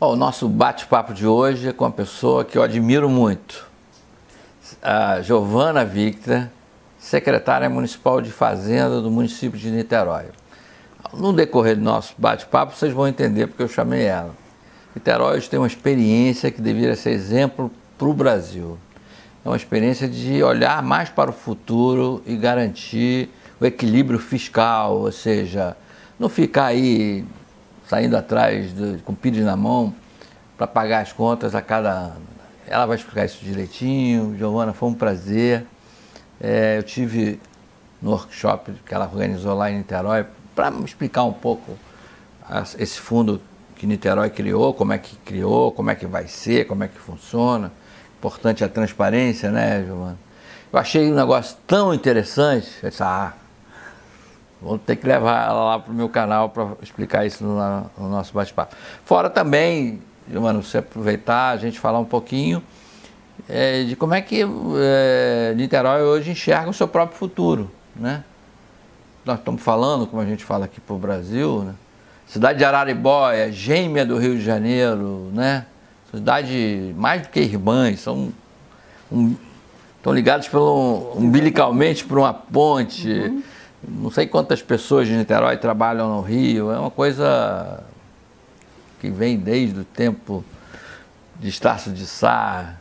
O nosso bate-papo de hoje é com uma pessoa que eu admiro muito, a Giovana Victor, secretária municipal de Fazenda do município de Niterói. No decorrer do nosso bate-papo, vocês vão entender porque eu chamei ela. Niterói hoje tem uma experiência que deveria ser exemplo para o Brasil. É uma experiência de olhar mais para o futuro e garantir o equilíbrio fiscal, ou seja, não ficar aí saindo atrás com o pires na mão para pagar as contas a cada ano. Ela vai explicar isso direitinho. Giovana, foi um prazer. Eu tive no workshop que ela organizou lá em Niterói para me explicar um pouco esse fundo que Niterói criou, como é que vai ser, como é que funciona. Importante a transparência, né, Giovana? Eu achei um negócio tão interessante, eu disse, vou ter que levar ela lá para o meu canal para explicar isso no nosso bate-papo. Fora também, Giovana, você aproveitar, a gente falar um pouquinho de como é que Niterói hoje enxerga o seu próprio futuro, né? Nós estamos falando, como a gente fala aqui para o Brasil, né? Cidade de Araribóia, gêmea do Rio de Janeiro, né? Cidade mais do que irmãs, estão ligados umbilicalmente por uma ponte. Uhum. Não sei quantas pessoas de Niterói trabalham no Rio, é uma coisa que vem desde o tempo de Estácio de Sá.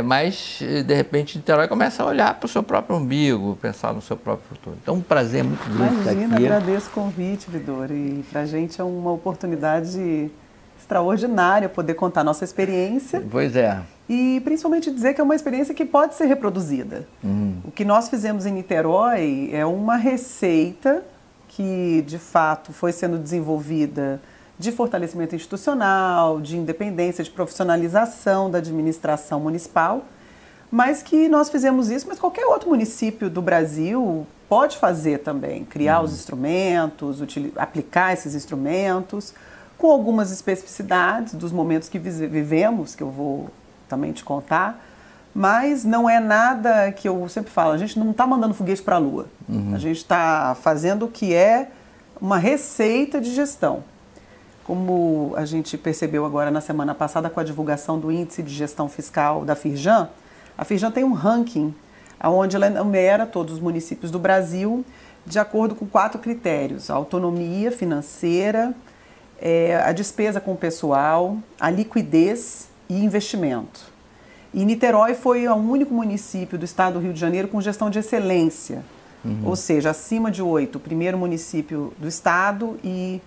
Mas, de repente, Niterói começa a olhar para o seu próprio umbigo, pensar no seu próprio futuro. Então, um prazer muito grande estar aqui. Imagina, agradeço o convite, Vidor. E para a gente é uma oportunidade extraordinária poder contar nossa experiência. Pois é. E principalmente dizer que é uma experiência que pode ser reproduzida. O que nós fizemos em Niterói é uma receita que, de fato, foi sendo desenvolvida de fortalecimento institucional, de independência, de profissionalização da administração municipal, mas que nós fizemos isso, mas qualquer outro município do Brasil pode fazer também, criar os instrumentos, aplicar esses instrumentos, com algumas especificidades dos momentos que vivemos, que eu vou também te contar, mas não é nada que eu sempre falo, a gente não está mandando foguete para a Lua, a gente está fazendo o que é uma receita de gestão. Como a gente percebeu agora na semana passada com a divulgação do Índice de Gestão Fiscal da Firjan, a Firjan tem um ranking onde ela enumera todos os municípios do Brasil de acordo com 4 critérios: a autonomia financeira, a despesa com o pessoal, a liquidez e investimento. E Niterói foi o único município do estado do Rio de Janeiro com gestão de excelência, ou seja, acima de 8, o primeiro município do estado e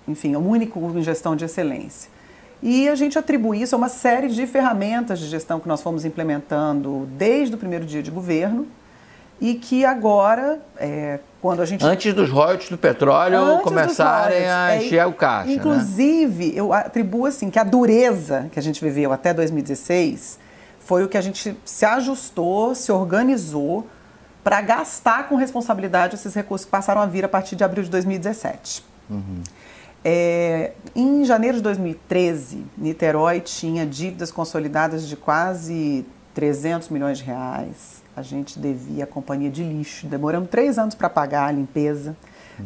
enfim, o único em gestão de excelência. E a gente atribui isso a uma série de ferramentas de gestão que nós fomos implementando desde o primeiro dia de governo e que agora, quando a gente... Antes dos royalties do petróleo começarem a encher o caixa, inclusive, né? Eu atribuo assim, que a dureza que a gente viveu até 2016 foi o que a gente se ajustou, se organizou para gastar com responsabilidade esses recursos que passaram a vir a partir de abril de 2017. Em janeiro de 2013, Niterói tinha dívidas consolidadas de quase 300 milhões de reais. A gente devia à companhia de lixo. Demoramos 3 anos para pagar a limpeza,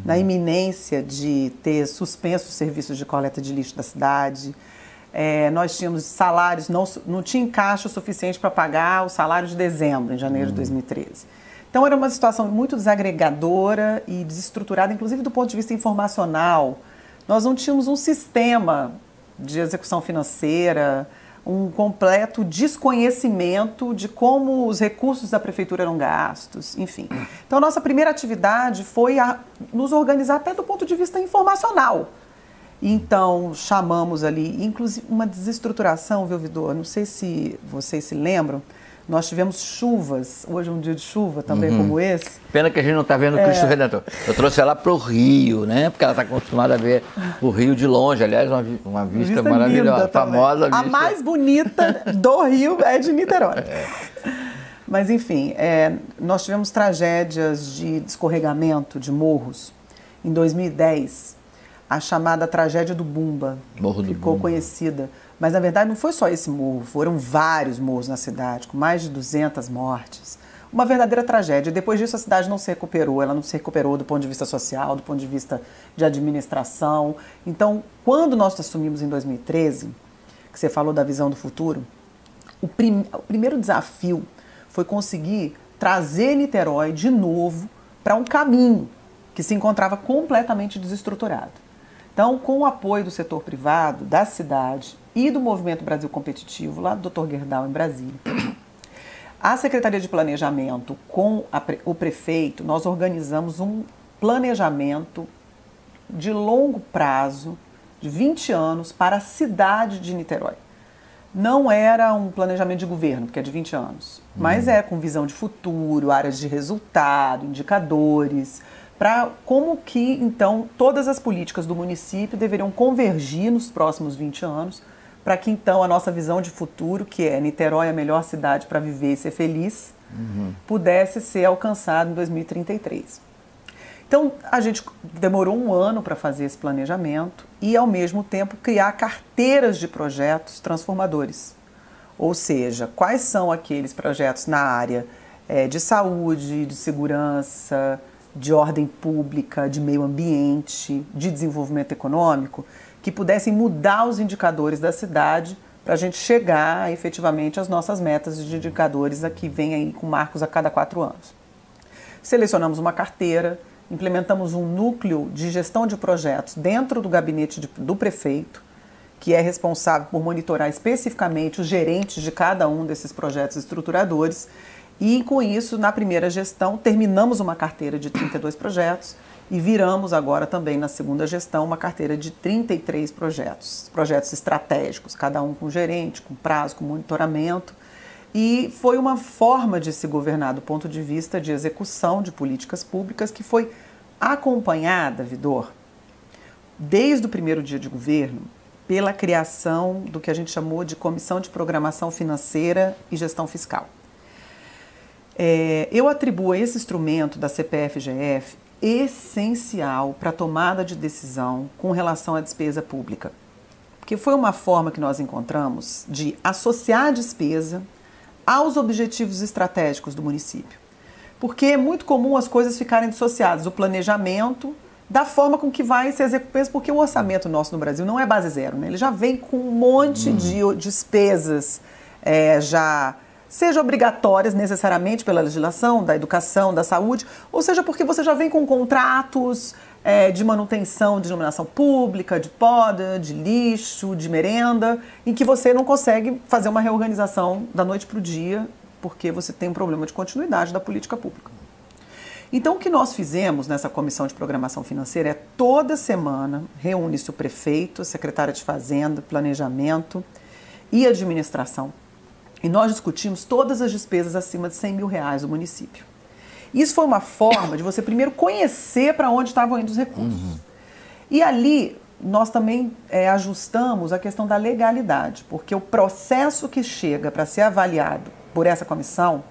na iminência de ter suspenso os serviços de coleta de lixo da cidade. Nós tínhamos salários, não tinha caixa suficiente para pagar o salário de dezembro, em janeiro de 2013. Então, era uma situação muito desagregadora e desestruturada, inclusive do ponto de vista informacional. Nós não tínhamos um sistema de execução financeira, um completo desconhecimento de como os recursos da prefeitura eram gastos, enfim. Então, a nossa primeira atividade foi nos organizar até do ponto de vista informacional. Então, chamamos ali, inclusive, uma desestruturação, viu, Vidor? Não sei se vocês se lembram, nós tivemos chuvas, hoje é um dia de chuva também como esse. Pena que a gente não está vendo o Cristo Redentor. Eu trouxe ela para o Rio, né? Porque ela está acostumada a ver o Rio de longe. Aliás, uma vista maravilhosa, famosa vista. A mais bonita do Rio é de Niterói. Mas, enfim, nós tivemos tragédias de escorregamento de morros. Em 2010, a chamada tragédia do Bumba ficou conhecida. Mas, na verdade, não foi só esse morro, foram vários morros na cidade, com mais de 200 mortes. uma verdadeira tragédia. Depois disso a cidade não se recuperou, ela não se recuperou do ponto de vista social, do ponto de vista de administração. Então, quando nós assumimos em 2013, que você falou da visão do futuro, o primeiro desafio foi conseguir trazer Niterói de novo para um caminho que se encontrava completamente desestruturado. Então, com o apoio do setor privado, da cidade e do Movimento Brasil Competitivo, lá do Dr. Gerdau, em Brasília, a Secretaria de Planejamento com o prefeito, nós organizamos um planejamento de longo prazo, de 20 anos, para a cidade de Niterói. Não era um planejamento de governo, porque é de 20 anos, mas é com visão de futuro, áreas de resultado, indicadores, para como que, então, todas as políticas do município deveriam convergir nos próximos 20 anos, para que, então, a nossa visão de futuro, que é Niterói a melhor cidade para viver e ser feliz, pudesse ser alcançada em 2033. Então, a gente demorou um ano para fazer esse planejamento e, ao mesmo tempo, criar carteiras de projetos transformadores. Ou seja, quais são aqueles projetos na área de saúde, de segurança, de ordem pública, de meio ambiente, de desenvolvimento econômico, que pudessem mudar os indicadores da cidade para a gente chegar efetivamente às nossas metas de indicadores que vêm aí com marcos a cada 4 anos. Selecionamos uma carteira, implementamos um núcleo de gestão de projetos dentro do gabinete do prefeito, que é responsável por monitorar especificamente os gerentes de cada um desses projetos estruturadores. E com isso, na primeira gestão, terminamos uma carteira de 32 projetos e viramos agora também na segunda gestão uma carteira de 33 projetos estratégicos, cada um com gerente, com prazo, com monitoramento. E foi uma forma de se governar do ponto de vista de execução de políticas públicas que foi acompanhada, Vidor, desde o primeiro dia de governo, pela criação do que a gente chamou de Comissão de Programação Financeira e Gestão Fiscal. Eu atribuo a esse instrumento da CPFGF essencial para a tomada de decisão com relação à despesa pública, porque foi uma forma que nós encontramos de associar a despesa aos objetivos estratégicos do município. Porque é muito comum as coisas ficarem dissociadas, o planejamento da forma com que vai se executar, porque o orçamento nosso no Brasil não é base zero, né? Ele já vem com um monte de despesas já seja obrigatórias necessariamente pela legislação, da educação, da saúde, ou seja porque você já vem com contratos de manutenção de iluminação pública, de poda, de lixo, de merenda, em que você não consegue fazer uma reorganização da noite para o dia, porque você tem um problema de continuidade da política pública. Então, o que nós fizemos nessa Comissão de Programação Financeira é toda semana reúne-se o prefeito, a secretária de Fazenda, Planejamento e Administração. E nós discutimos todas as despesas acima de R$100 mil do município. Isso foi uma forma de você primeiro conhecer para onde estavam indo os recursos. E ali nós também ajustamos a questão da legalidade, porque o processo que chega para ser avaliado por essa comissão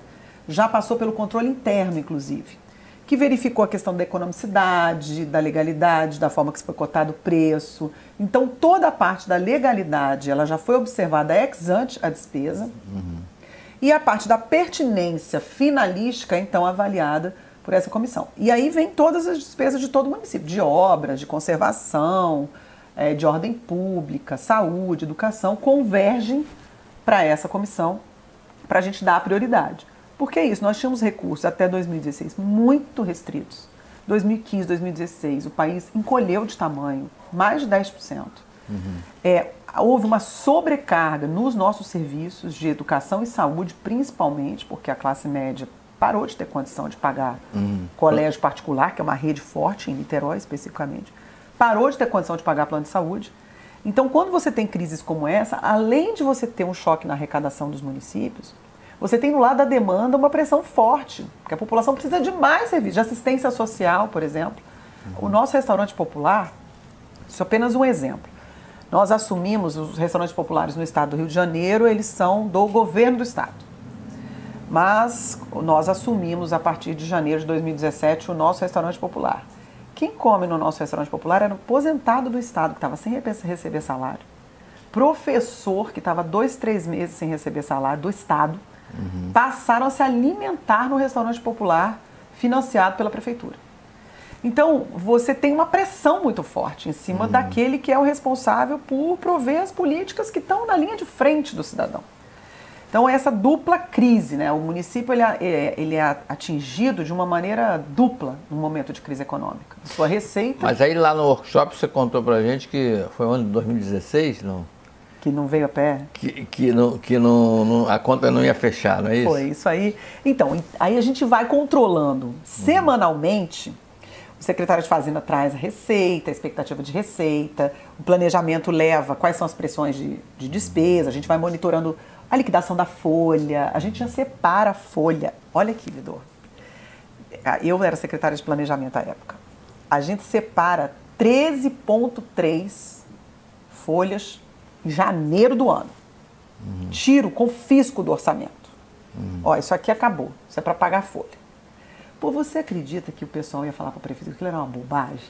já passou pelo controle interno, inclusive, que verificou a questão da economicidade, da legalidade, da forma que se foi cotado o preço. Então, toda a parte da legalidade ela já foi observada ex ante a despesa. E a parte da pertinência finalística, então, avaliada por essa comissão. E aí vem todas as despesas de todo o município, de obras, de conservação, de ordem pública, saúde, educação, convergem para essa comissão, para a gente dar a prioridade. Porque é isso, nós tínhamos recursos até 2016 muito restritos. 2015, 2016, o país encolheu de tamanho, mais de 10%. Houve uma sobrecarga nos nossos serviços de educação e saúde, principalmente porque a classe média parou de ter condição de pagar colégio particular, que é uma rede forte em Niterói especificamente, parou de ter condição de pagar plano de saúde. Então, quando você tem crises como essa, além de você ter um choque na arrecadação dos municípios, você tem do lado da demanda uma pressão forte, porque a população precisa de mais serviços, de assistência social, por exemplo. O nosso restaurante popular, isso é apenas um exemplo. Nós assumimos os restaurantes populares no estado do Rio de Janeiro, eles são do governo do estado. Mas nós assumimos, a partir de janeiro de 2017, o nosso restaurante popular. Quem come no nosso restaurante popular era o aposentado do estado, que estava sem receber salário. Professor, que estava 2, 3 meses sem receber salário do estado. passaram a se alimentar no restaurante popular financiado pela prefeitura. Então, você tem uma pressão muito forte em cima daquele que é o responsável por prover as políticas que estão na linha de frente do cidadão. Então, essa dupla crise, né? O município ele é atingido de uma maneira dupla no momento de crise econômica. Sua receita... Mas aí lá no workshop você contou pra gente que foi o ano de 2016, não? Que não veio a pé. Que a conta não ia fechar, não é isso? Foi, isso aí. Então, aí a gente vai controlando semanalmente. O secretário de Fazenda traz a receita, a expectativa de receita, o planejamento leva quais são as pressões de despesa, a gente vai monitorando a liquidação da folha, a gente já separa a folha. Olha aqui, Vidor. Eu era secretária de planejamento à época. A gente separa 13,3 folhas em janeiro do ano. Tiro, confisco do orçamento. Ó, isso aqui acabou, isso é para pagar a folha. Pô, você acredita que o pessoal ia falar para o prefeito que aquilo era uma bobagem?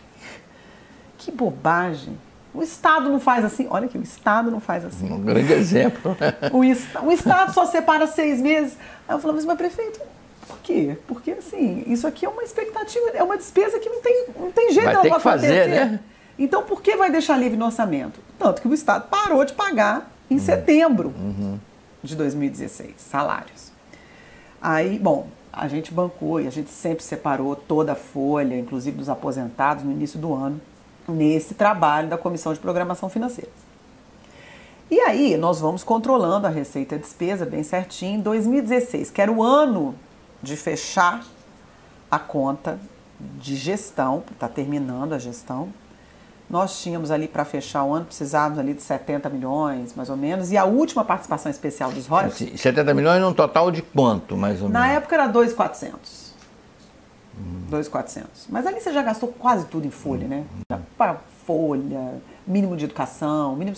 Que bobagem! O Estado não faz assim. Olha aqui, o Estado não faz assim. Um grande exemplo. O Estado só separa 6 meses. Aí eu falava, mas prefeito, por quê? Porque assim, isso aqui é uma expectativa, é uma despesa que não tem jeito vai dela ter pra que fazer, né? Então por que vai deixar livre no orçamento? Tanto que o Estado parou de pagar em setembro de 2016, salários. Aí, bom, a gente bancou e a gente sempre separou toda a folha, inclusive dos aposentados, no início do ano, nesse trabalho da Comissão de Programação Financeira. E aí, nós vamos controlando a receita e a despesa bem certinho. Em 2016, que era o ano de fechar a conta de gestão, está terminando a gestão, nós tínhamos ali para fechar o ano, precisávamos ali de 70 milhões, mais ou menos, e a última participação especial dos royalties... 70 milhões num total de quanto, mais ou menos? Na época era 2.400. 2.400. Mas ali você já gastou quase tudo em folha, né? Para folha, mínimo de educação, mínimo...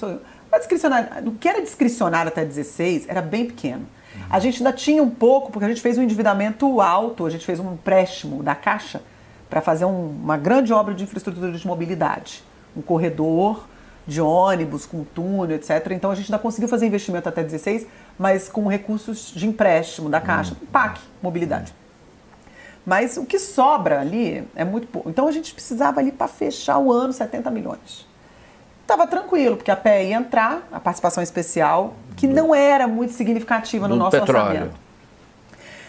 O que era discricionário até 16 era bem pequeno. A gente ainda tinha um pouco, porque a gente fez um endividamento alto, a gente fez um empréstimo da Caixa para fazer uma grande obra de infraestrutura de mobilidade. Um corredor de ônibus, com túnel, etc. Então a gente ainda conseguiu fazer investimento até 16, mas com recursos de empréstimo da Caixa, PAC, mobilidade. Mas o que sobra ali é muito pouco. Então a gente precisava ali para fechar o ano 70 milhões. Estava tranquilo, porque a PE ia entrar, a participação especial, que não era muito significativa no nosso orçamento.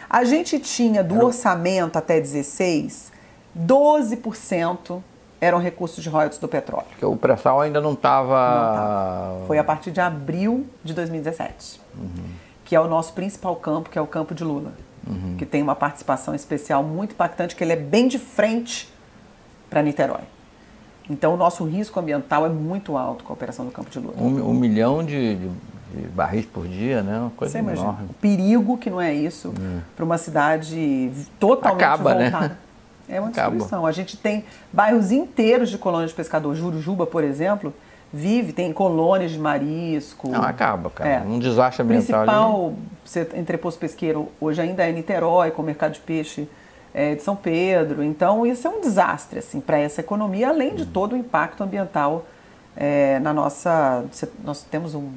A gente tinha do orçamento até 16, 12% eram recursos de royalties do petróleo. Porque o pré-sal ainda não estava... Foi a partir de abril de 2017, que é o nosso principal campo, que é o campo de Lula, que tem uma participação especial muito impactante, que ele é bem de frente para Niterói. Então, o nosso risco ambiental é muito alto com a operação do campo de Lula. 1 milhão de barris por dia, né? Uma coisa enorme. Imagina, o perigo que não é isso para uma cidade totalmente voltada. Né? É uma destruição. A gente tem bairros inteiros de colônias de pescador. Jurujuba, por exemplo, tem colônias de marisco. Não, acaba, cara. Um desastre ambiental principal entreposto pesqueiro hoje ainda é Niterói, com o mercado de peixe de São Pedro. Então, isso é um desastre assim, para essa economia, além de todo o impacto ambiental na nossa... Nós temos um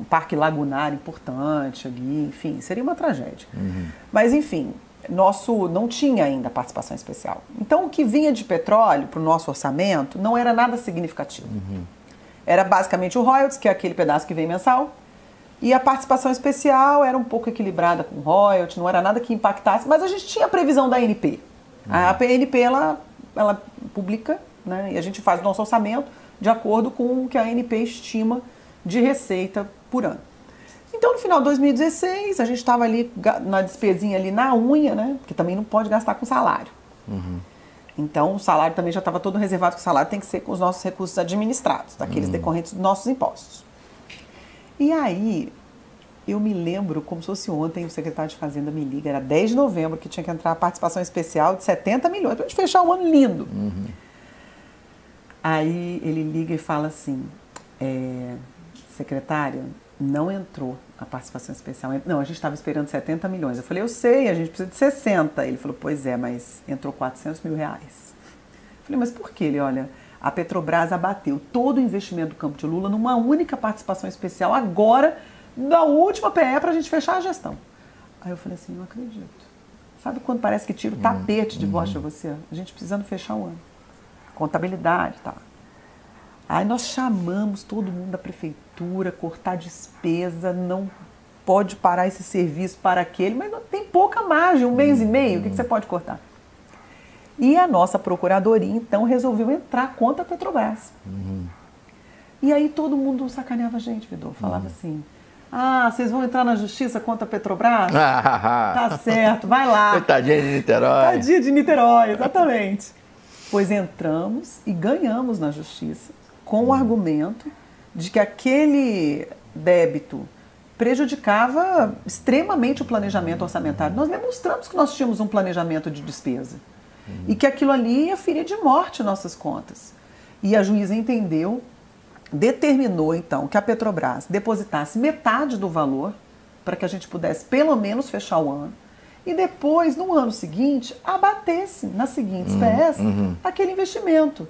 parque lagunar importante ali, enfim, seria uma tragédia. Mas, enfim, não tinha ainda participação especial. Então, o que vinha de petróleo para o nosso orçamento não era nada significativo. Era basicamente o royalties, que é aquele pedaço que vem mensal, e a participação especial era um pouco equilibrada com royalties, não era nada que impactasse, mas a gente tinha a previsão da ANP. A ANP, ela publica, né, e a gente faz o nosso orçamento de acordo com o que a ANP estima de receita por ano. Então, no final de 2016, a gente estava ali na despesinha ali na unha, né? Porque também não pode gastar com salário. Então, o salário também já estava todo reservado, que o salário tem que ser com os nossos recursos administrados, daqueles decorrentes dos nossos impostos. E aí, eu me lembro, como se fosse ontem, o secretário de Fazenda me liga, era 10 de novembro, que tinha que entrar a participação especial de 70 milhões, para a gente fechar o ano lindo. Aí, ele liga e fala assim, secretária, não entrou a participação especial. Não, a gente estava esperando 70 milhões. Eu falei, eu sei, a gente precisa de 60. Ele falou, pois é, mas entrou 400 mil reais. Eu falei, mas por quê? Ele, olha, a Petrobras abateu todo o investimento do campo de Lula numa única participação especial agora, da última PE, para a gente fechar a gestão. Aí eu falei assim, não acredito. Sabe quando parece que tira o tapete de volta de você? A gente precisando fechar o ano. Contabilidade e tal. Aí nós chamamos todo mundo da prefeitura, cortar despesa, não pode parar esse serviço para aquele, mas tem pouca margem, 1 mês e meio, o que você pode cortar? E a nossa procuradoria, então, resolveu entrar contra a Petrobras. E aí todo mundo sacaneava a gente, Vidor, falava assim, vocês vão entrar na justiça contra a Petrobras? Tá certo, vai lá. Tadinha de Niterói. Tadinha de Niterói, exatamente. Pois entramos e ganhamos na justiça com o argumento de que aquele débito prejudicava extremamente o planejamento orçamentário. Nós demonstramos que nós tínhamos um planejamento de despesa e que aquilo ali ia ferir de morte nossas contas. E a juíza entendeu, determinou então que a Petrobras depositasse metade do valor para que a gente pudesse pelo menos fechar o ano e depois, no ano seguinte, abatesse nas seguintes PS aquele investimento.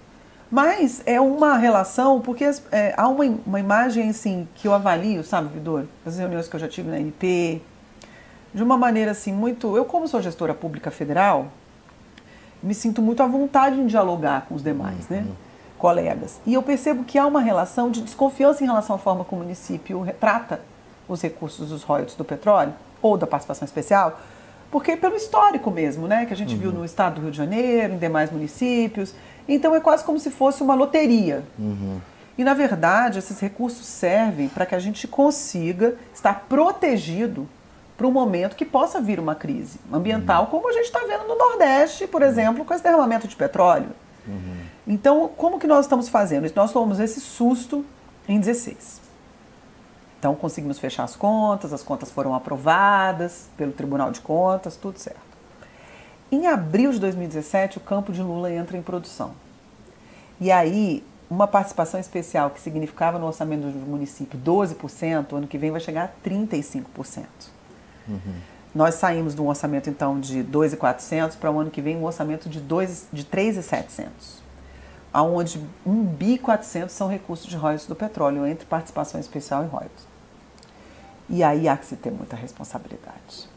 Mas é uma relação, porque há uma imagem assim, que eu avalio, sabe, Vidor, das reuniões que eu já tive na NP, de uma maneira assim, muito... Eu, como sou gestora pública federal, me sinto muito à vontade em dialogar com os demais, né, colegas. E eu percebo que há uma relação de desconfiança em relação à forma como o município trata os recursos dos royalties do petróleo, ou da participação especial, porque pelo histórico mesmo, né, que a gente viu no estado do Rio de Janeiro, em demais municípios. Então é quase como se fosse uma loteria. E na verdade esses recursos servem para que a gente consiga estar protegido para um momento que possa vir uma crise ambiental, como a gente está vendo no Nordeste, por exemplo, com esse derramamento de petróleo. Então, como que nós estamos fazendo? Nós tomamos esse susto em 16. Então conseguimos fechar as contas foram aprovadas pelo Tribunal de Contas, tudo certo. Em abril de 2017, o campo de Lula entra em produção. E aí, uma participação especial que significava no orçamento do município 12%, ano que vem vai chegar a 35%. Nós saímos de um orçamento, então, de 2.400 para o ano que vem um orçamento de 3.700, onde 1.400 são recursos de royalties do petróleo, entre participação especial e royalties. E aí há que se ter muita responsabilidade.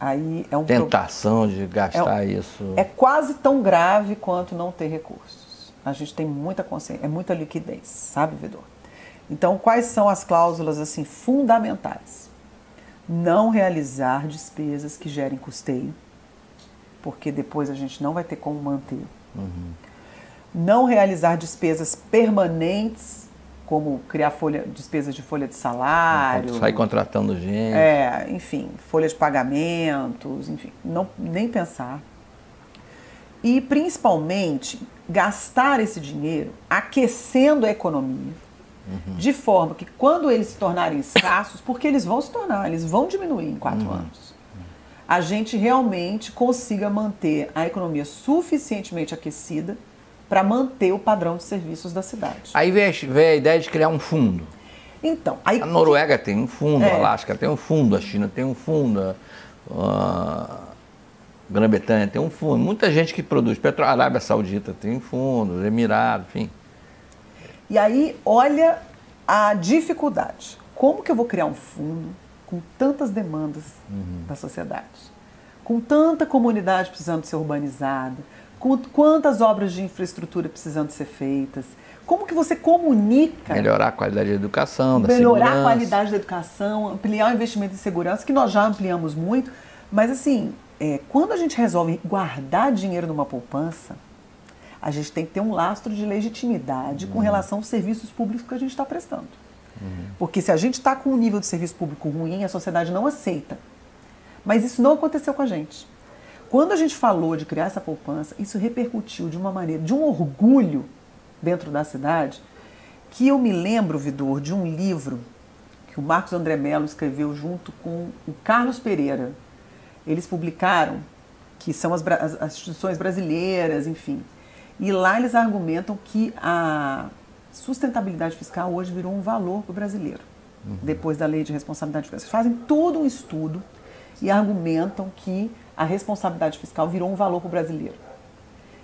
Aí é tentação de gastar isso. É quase tão grave quanto não ter recursos. A gente tem muita consciência, é muita liquidez, sabe, Vidor? Então, quais são as cláusulas assim fundamentais? Não realizar despesas que gerem custeio, porque depois a gente não vai ter como manter. Não realizar despesas permanentes, como criar despesas de folha de salário. Sair contratando gente. Enfim, folha de pagamentos, enfim, nem pensar. E, principalmente, gastar esse dinheiro aquecendo a economia, de forma que, quando eles se tornarem escassos, porque eles vão se tornar, eles vão diminuir em 4 anos, a gente realmente consiga manter a economia suficientemente aquecida para manter o padrão de serviços da cidade. Aí vem a ideia de criar um fundo. Então, a Noruega tem um fundo, a Alasca tem um fundo, a China tem um fundo, a Grã-Bretanha tem um fundo. Muita gente que produz petróleo, a Arábia Saudita tem um fundo, os Emirados, enfim. E aí, olha a dificuldade. Como que eu vou criar um fundo com tantas demandas da sociedade? Com tanta comunidade precisando ser urbanizada, com quantas obras de infraestrutura precisando ser feitas, como que você comunica... Melhorar a qualidade da educação, da segurança. Melhorar a qualidade da educação, ampliar o investimento em segurança, que nós já ampliamos muito, mas assim, quando a gente resolve guardar dinheiro numa poupança, a gente tem que ter um lastro de legitimidade com relação aos serviços públicos que a gente está prestando. Porque se a gente está com um nível de serviço público ruim, a sociedade não aceita. Mas isso não aconteceu com a gente. Quando a gente falou de criar essa poupança, isso repercutiu de uma maneira, de um orgulho dentro da cidade, que eu me lembro, Vidor, de um livro que o Marcos André Mello escreveu junto com o Carlos Pereira. Eles publicaram, que são as instituições brasileiras, enfim. E lá eles argumentam que a sustentabilidade fiscal hoje virou um valor para o brasileiro, depois da lei de responsabilidade fiscal. Eles fazem todo um estudo e argumentam que a responsabilidade fiscal virou um valor para o brasileiro.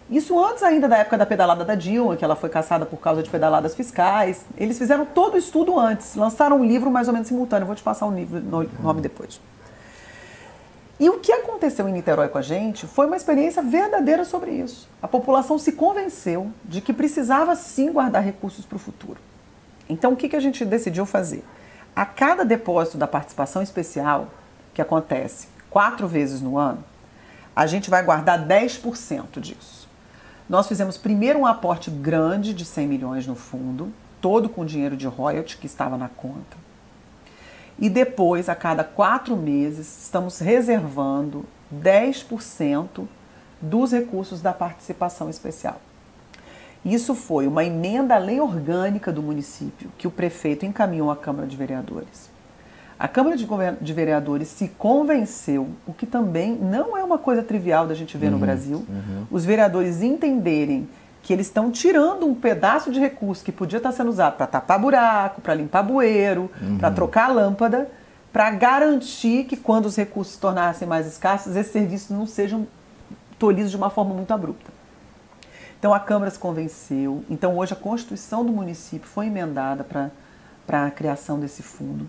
Isso antes ainda da época da pedalada da Dilma, que ela foi cassada por causa de pedaladas fiscais. Eles fizeram todo o estudo antes, lançaram um livro mais ou menos simultâneo. Eu vou te passar o nome depois. E o que aconteceu em Niterói com a gente foi uma experiência verdadeira sobre isso. A população se convenceu de que precisava sim guardar recursos para o futuro. Então, o que a gente decidiu fazer? A cada depósito da participação especial, que acontece 4 vezes no ano, a gente vai guardar 10% disso. Nós fizemos primeiro um aporte grande de 100 milhões no fundo, todo com dinheiro de royalty que estava na conta. E depois, a cada 4 meses, estamos reservando 10% dos recursos da participação especial. Isso foi uma emenda à lei orgânica do município que o prefeito encaminhou à Câmara de Vereadores. A Câmara de Vereadores se convenceu, o que também não é uma coisa trivial da gente ver no Brasil, os vereadores entenderem que eles estão tirando um pedaço de recurso que podia estar sendo usado para tapar buraco, para limpar bueiro, para trocar a lâmpada, para garantir que quando os recursos se tornassem mais escassos, esses serviços não sejam tolhidos de uma forma muito abrupta. Então a Câmara se convenceu, então hoje a Constituição do município foi emendada para a criação desse fundo.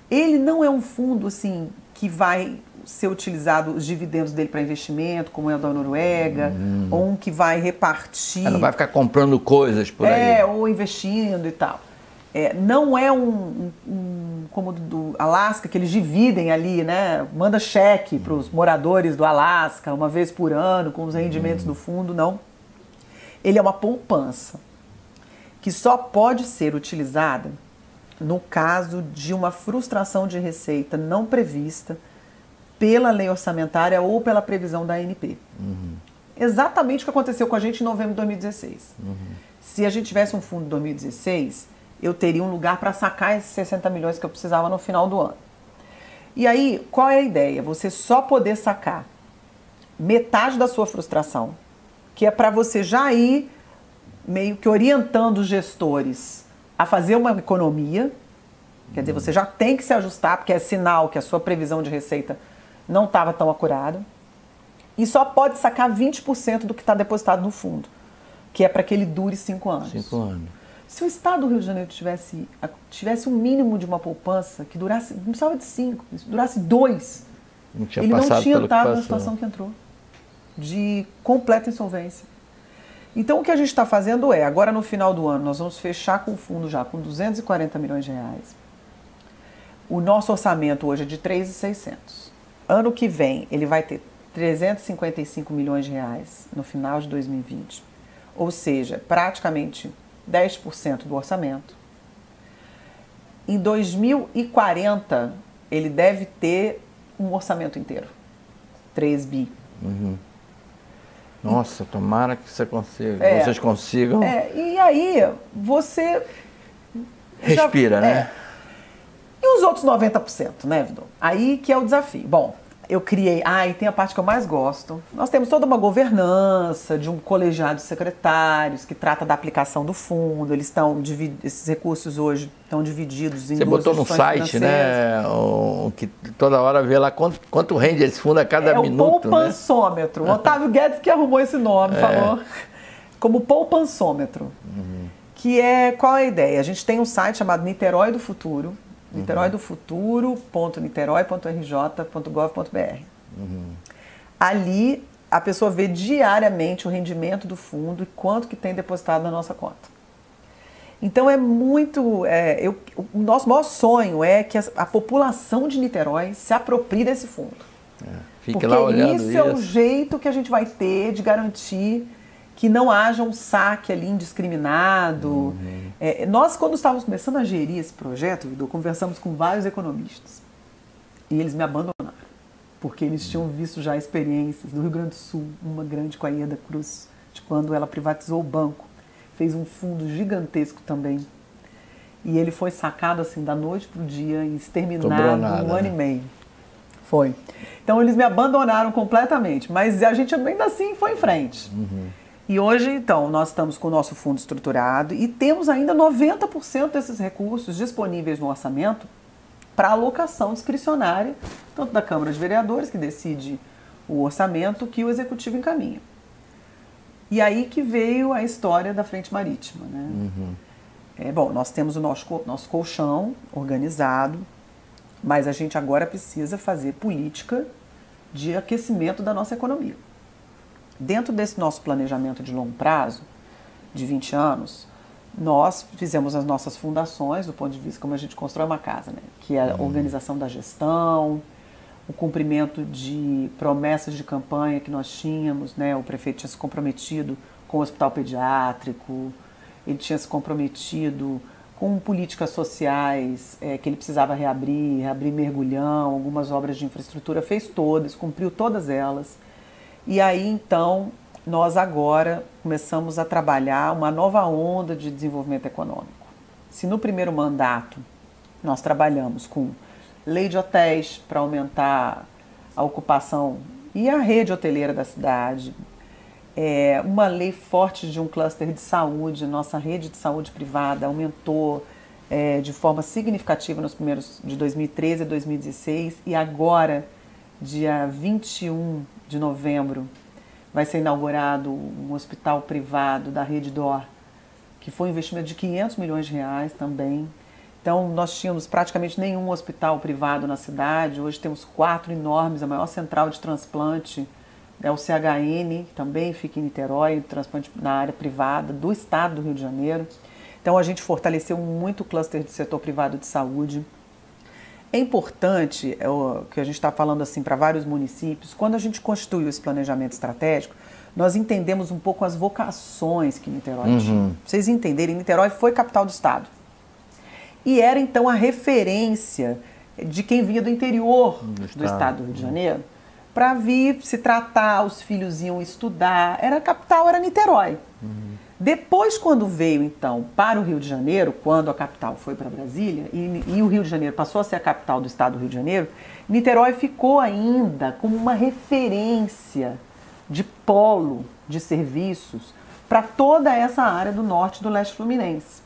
Ele não é um fundo assim que vai ser utilizado os dividendos dele para investimento, como é o da Noruega, ou um que vai repartir... Não vai ficar comprando coisas por aí. Ou investindo e tal. Não é como do Alasca, que eles dividem ali, né? Manda cheque para os moradores do Alasca, uma vez por ano, com os rendimentos do fundo, não. Ele é uma poupança, que só pode ser utilizada no caso de uma frustração de receita não prevista pela lei orçamentária ou pela previsão da ANP. Exatamente o que aconteceu com a gente em novembro de 2016. Se a gente tivesse um fundo em 2016, eu teria um lugar para sacar esses 60 milhões que eu precisava no final do ano. E aí, qual é a ideia? Você só poder sacar metade da sua frustração, que é para você já ir meio que orientando os gestores a fazer uma economia. Quer dizer, você já tem que se ajustar, porque é sinal que a sua previsão de receita não estava tão acurada. E só pode sacar 20% do que está depositado no fundo, que é para que ele dure 5 anos. 5 anos. Se o Estado do Rio de Janeiro tivesse um mínimo de uma poupança que durasse, não precisava de 5, durasse 2, ele não tinha estado na situação que entrou, de completa insolvência. Então o que a gente está fazendo é, agora no final do ano, nós vamos fechar com o fundo já com 240 milhões de reais. O nosso orçamento hoje é de 3.600. Ano que vem ele vai ter 355 milhões de reais no final de 2020. Ou seja, praticamente 10% do orçamento. Em 2040, ele deve ter um orçamento inteiro. 3 bi. Nossa, tomara que vocês consigam. E aí, você... respira, né? E os outros 90%, né, Vidor? Aí que é o desafio. Bom, eu criei... e tem a parte que eu mais gosto. Nós temos toda uma governança de um colegiado de secretários que trata da aplicação do fundo. Eles estão esses recursos hoje estão divididos em duas instituições. Você botou no site, né? Que toda hora vê lá quanto rende esse fundo a cada minuto. O poupansômetro. Né? O Otávio Guedes que arrumou esse nome, falou. Como poupansômetro. Que é, qual é a ideia? A gente tem um site chamado Niterói do Futuro. niteroidofuturo.niterói.rj.gov.br. Ali a pessoa vê diariamente o rendimento do fundo e quanto que tem depositado na nossa conta. Então é muito... o nosso maior sonho é que a população de Niterói se aproprie desse fundo. Fique lá olhando isso é o jeito que a gente vai ter de garantir que não haja um saque ali indiscriminado. Nós, quando estávamos começando a gerir esse projeto, Vidor, conversamos com vários economistas e eles me abandonaram, porque eles tinham visto já experiências do Rio Grande do Sul, uma grande com a Ieda Cruz, de quando ela privatizou o banco, fez um fundo gigantesco também. E ele foi sacado assim da noite para o dia e exterminado em 1 ano e meio. Foi. Então eles me abandonaram completamente, mas a gente ainda assim foi em frente. E hoje, então, nós estamos com o nosso fundo estruturado e temos ainda 90% desses recursos disponíveis no orçamento para alocação discricionária, tanto da Câmara de Vereadores, que decide o orçamento, que o Executivo encaminha. E aí que veio a história da Frente Marítima. Né? Bom, nós temos o nosso colchão organizado, mas a gente agora precisa fazer política de aquecimento da nossa economia. Dentro desse nosso planejamento de longo prazo, de 20 anos, nós fizemos as nossas fundações do ponto de vista como a gente constrói uma casa, né? Que é a organização da gestão, o cumprimento de promessas de campanha que nós tínhamos, né? O prefeito tinha se comprometido com o hospital pediátrico, ele tinha se comprometido com políticas sociais que ele precisava reabrir mergulhão, algumas obras de infraestrutura, fez todas, cumpriu todas elas. E aí, então, nós agora começamos a trabalhar uma nova onda de desenvolvimento econômico. Se no primeiro mandato nós trabalhamos com lei de hotéis para aumentar a ocupação e a rede hoteleira da cidade, uma lei forte de um cluster de saúde, nossa rede de saúde privada aumentou de forma significativa nos primeiros de 2013 a 2016 e agora, dia 21 de novembro, vai ser inaugurado um hospital privado da Rede D'Or, que foi um investimento de 500 milhões de reais também. Então, nós tínhamos praticamente nenhum hospital privado na cidade, hoje temos 4 enormes, a maior central de transplante é o CHN, que também fica em Niterói, transplante na área privada do estado do Rio de Janeiro. Então, a gente fortaleceu muito o cluster do setor privado de saúde. É importante, que a gente está falando assim para vários municípios, quando a gente constituiu esse planejamento estratégico, nós entendemos um pouco as vocações que Niterói tinha. Pra vocês entenderem, Niterói foi capital do estado. E era então a referência de quem vinha do interior do estado do Rio de Janeiro para vir se tratar, os filhos iam estudar, era a capital, era Niterói. Depois, quando veio, então, para o Rio de Janeiro, quando a capital foi para Brasília, e o Rio de Janeiro passou a ser a capital do estado do Rio de Janeiro, Niterói ficou ainda como uma referência de polo de serviços para toda essa área do norte e do leste fluminense.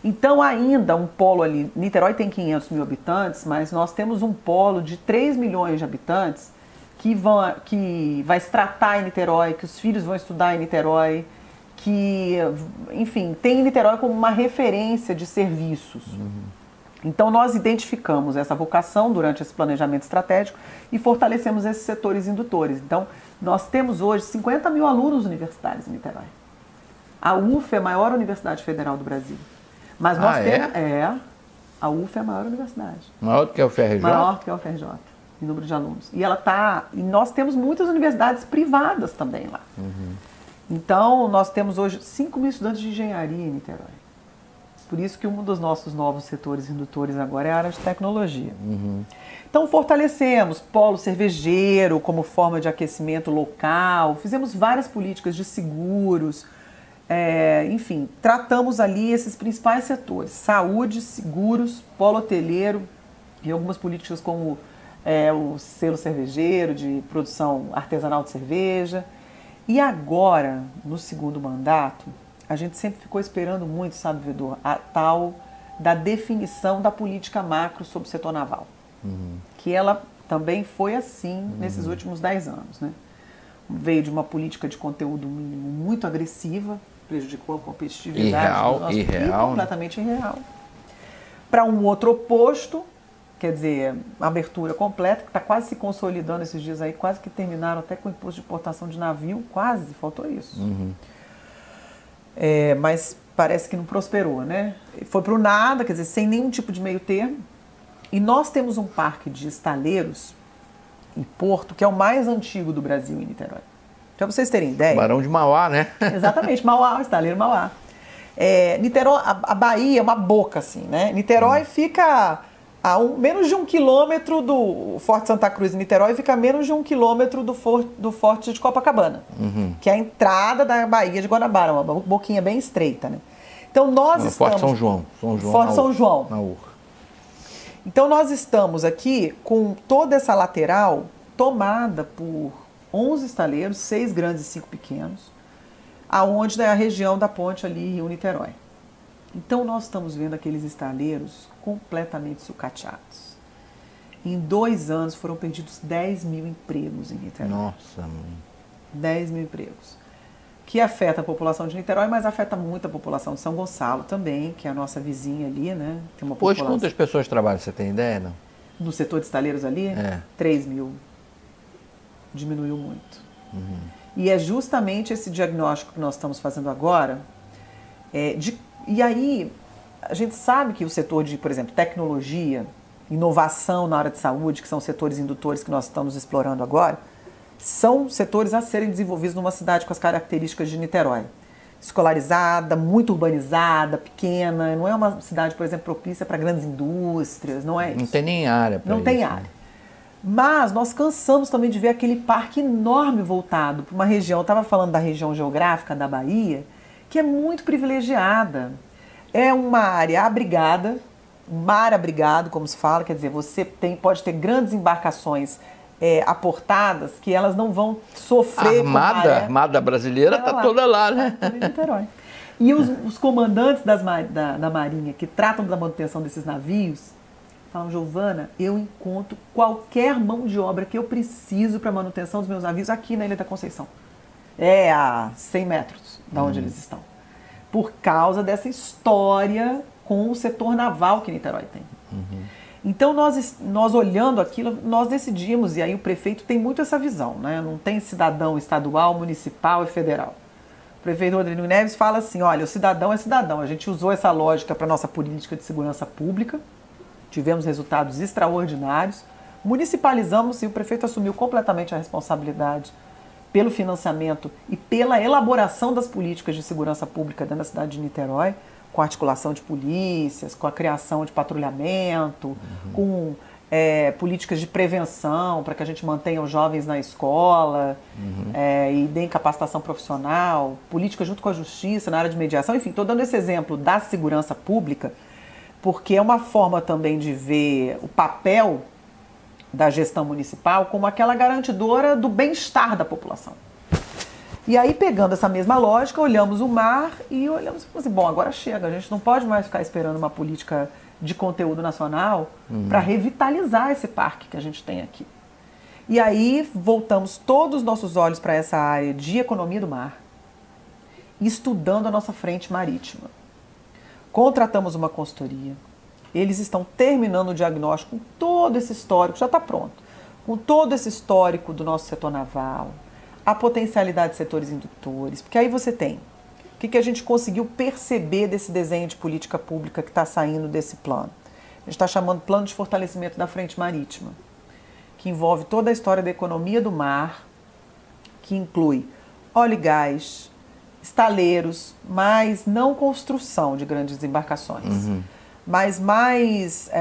Então, ainda um polo ali, Niterói tem 500 mil habitantes, mas nós temos um polo de 3 milhões de habitantes que vai se tratar em Niterói, que os filhos vão estudar em Niterói, que, enfim, tem Niterói como uma referência de serviços. Então, nós identificamos essa vocação durante esse planejamento estratégico e fortalecemos esses setores indutores. Então, nós temos hoje 50 mil alunos universitários em Niterói. A UF é a maior universidade federal do Brasil. Mas nós temos... a UF é a maior universidade. Maior do que a UFRJ? Maior do que a UFRJ, em número de alunos. E nós temos muitas universidades privadas também lá. Então, nós temos hoje 5 mil estudantes de engenharia em Niterói. Por isso que um dos nossos novos setores indutores agora é a área de tecnologia. Então, fortalecemos polo cervejeiro como forma de aquecimento local, fizemos várias políticas de seguros, enfim, tratamos ali esses principais setores, saúde, seguros, polo hoteleiro e algumas políticas como o selo cervejeiro, de produção artesanal de cerveja. E agora, no segundo mandato, a gente sempre ficou esperando muito, sabe, Vedor, a tal da definição da política macro sobre o setor naval. Que ela também foi assim nesses últimos 10 anos, né? Veio de uma política de conteúdo mínimo muito agressiva, prejudicou a competitividade irreal, completamente irreal. Para um outro oposto, quer dizer, a abertura completa, que está quase se consolidando esses dias aí, quase que terminaram até com o imposto de importação de navio, quase, faltou isso. Mas parece que não prosperou, né? Foi para o nada, quer dizer, sem nenhum tipo de meio termo. E nós temos um parque de estaleiros em Porto, que é o mais antigo do Brasil, em Niterói. Para vocês terem ideia... Barão de Mauá, né? Exatamente, Mauá, o estaleiro Mauá. Niterói, a Bahia é uma boca, assim, né? Niterói fica a menos de 1 quilômetro do Forte Santa Cruz. Niterói fica a menos de 1 quilômetro do Forte de Copacabana, que é a entrada da Baía de Guanabara, uma boquinha bem estreita, né? Então, nós estamos... Forte São João. Forte São João. Na Urca. Então, nós estamos aqui com toda essa lateral tomada por 11 estaleiros, 6 grandes e 5 pequenos, aonde é a região da ponte ali, Rio-Niterói. Então, nós estamos vendo aqueles estaleiros completamente sucateados. Em 2 anos foram perdidos 10 mil empregos em Niterói. Nossa, mãe. 10 mil empregos. Que afeta a população de Niterói, mas afeta muito a população de São Gonçalo também, que é a nossa vizinha ali, né? Tem uma população... Hoje, quantas pessoas trabalham? Você tem ideia, não? No setor de estaleiros ali? 3 mil. diminuiu muito. E é justamente esse diagnóstico que nós estamos fazendo agora. E aí, a gente sabe que o setor de, por exemplo, tecnologia, inovação na área de saúde, que são setores indutores que nós estamos explorando agora, são setores a serem desenvolvidos numa cidade com as características de Niterói. Escolarizada, muito urbanizada, pequena, não é uma cidade, por exemplo, propícia para grandes indústrias, não é isso. Não tem nem área para isso. Não tem área. Mas nós cansamos também de ver aquele parque enorme voltado para uma região, eu estava falando da região geográfica da Bahia, que é muito privilegiada. É uma área abrigada, um mar abrigado, como se fala, quer dizer, você pode ter grandes embarcações aportadas que elas não vão sofrer a Armada brasileira está toda lá, né? Tá toda em Niterói. E os comandantes da Marinha que tratam da manutenção desses navios falam: Giovana, eu encontro qualquer mão de obra que eu preciso para a manutenção dos meus navios aqui na Ilha da Conceição. É a 100 metros da onde eles estão. Por causa dessa história com o setor naval que Niterói tem. Então, nós olhando aquilo, nós decidimos, e aí o prefeito tem muito essa visão, né? Não tem cidadão estadual, municipal e federal. O prefeito Rodrigo Neves fala assim: olha, o cidadão é cidadão. A gente usou essa lógica para a nossa política de segurança pública, tivemos resultados extraordinários, municipalizamos e o prefeito assumiu completamente a responsabilidade pelo financiamento e pela elaboração das políticas de segurança pública dentro da cidade de Niterói, com a articulação de polícias, com a criação de patrulhamento, com políticas de prevenção para que a gente mantenha os jovens na escola e deem capacitação profissional, política junto com a justiça na área de mediação, enfim, estou dando esse exemplo da segurança pública porque é uma forma também de ver o papel da gestão municipal como aquela garantidora do bem-estar da população. E aí, pegando essa mesma lógica, olhamos o mar e olhamos assim: bom, agora chega, a gente não pode mais ficar esperando uma política de conteúdo nacional para revitalizar esse parque que a gente tem aqui. E aí, voltamos todos os nossos olhos para essa área de economia do mar, estudando a nossa frente marítima. Contratamos uma consultoria, eles estão terminando o diagnóstico com todo esse histórico, já está pronto, com todo esse histórico do nosso setor naval, a potencialidade de setores indutores, porque aí você tem o que a gente conseguiu perceber desse desenho de política pública que está saindo desse plano. A gente está chamando Plano de Fortalecimento da Frente Marítima, que envolve toda a história da economia do mar, que inclui óleo e gás, estaleiros, mas não construção de grandes embarcações, mas mais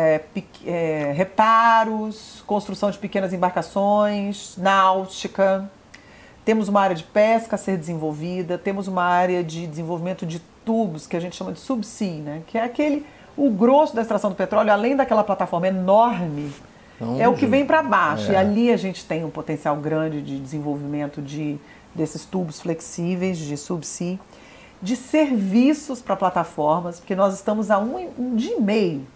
reparos, construção de pequenas embarcações, náutica. Temos uma área de pesca a ser desenvolvida, temos uma área de desenvolvimento de tubos, que a gente chama de subsea, né? Que é o grosso da extração do petróleo, além daquela plataforma enorme, é o que vem para baixo. E ali a gente tem um potencial grande de desenvolvimento desses tubos flexíveis, de subsea, de serviços para plataformas, porque nós estamos a um dia e meio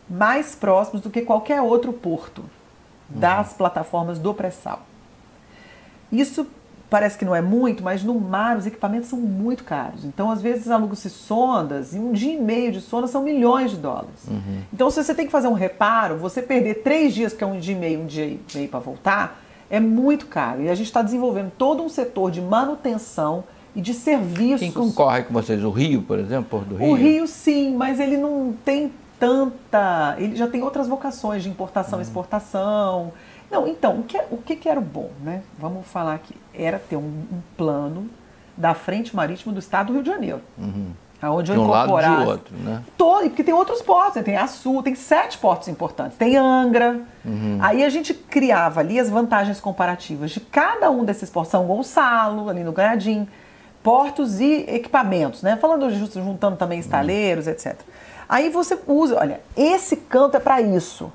mais próximos do que qualquer outro porto das plataformas do pré-sal. Isso parece que não é muito, mas no mar os equipamentos são muito caros. Então, às vezes, alugam-se sondas, e um dia e meio de sonda são milhões de dólares. Então, se você tem que fazer um reparo, você perder 3 dias, porque é um dia e meio para voltar, é muito caro. E a gente está desenvolvendo todo um setor de manutenção e de serviços. Quem concorre com vocês? O Rio, por exemplo, Porto do Rio? O Rio, sim, mas ele não tem tanta... Ele já tem outras vocações de importação e exportação. Não, então, o que era o bom, né? Vamos falar aqui. Era ter um plano da Frente Marítima do Estado do Rio de Janeiro. Onde de um lado e de outro, né? Porque tem outros portos, tem Açu, tem 7 portos importantes, tem Angra. Aí a gente criava ali as vantagens comparativas de cada um desses portos. São Gonçalo, ali no Ganhadim, portos e equipamentos, né? Juntando também estaleiros, etc. Aí você usa, olha, esse canto é para isso.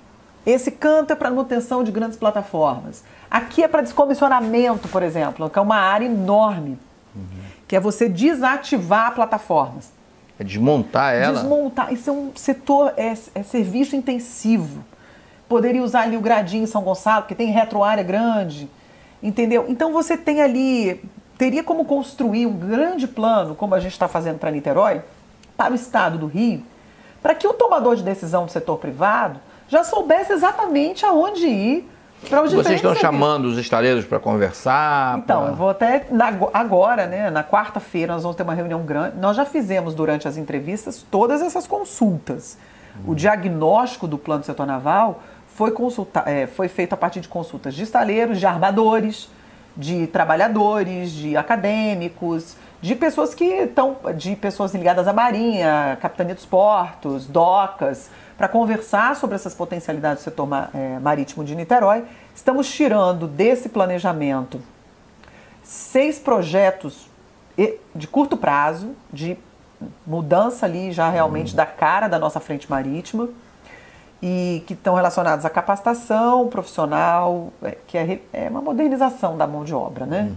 Esse canto é para manutenção de grandes plataformas. Aqui é para descomissionamento, por exemplo, que é uma área enorme, que é você desativar plataformas. É desmontar ela? Desmontar. Isso é um setor, é serviço intensivo. Poderia usar ali o gradinho em São Gonçalo, porque tem retroárea grande, entendeu? Então você tem ali, teria como construir um grande plano, como a gente está fazendo para Niterói, para o estado do Rio, para que o tomador de decisão do setor privado já soubesse exatamente aonde ir Vocês estão chamando os estaleiros para conversar? Então, eu vou até agora, né, na quarta-feira, nós vamos ter uma reunião grande. Nós já fizemos durante as entrevistas todas essas consultas. O diagnóstico do plano do setor naval foi feito a partir de consultas de estaleiros, de armadores, de trabalhadores, de acadêmicos, de pessoas de pessoas ligadas à Marinha, Capitania dos Portos, docas, para conversar sobre essas potencialidades do setor marítimo de Niterói. Estamos tirando desse planejamento 6 projetos de curto prazo, de mudança ali já realmente da cara da nossa frente marítima, e que estão relacionados à capacitação profissional, que é uma modernização da mão de obra, né?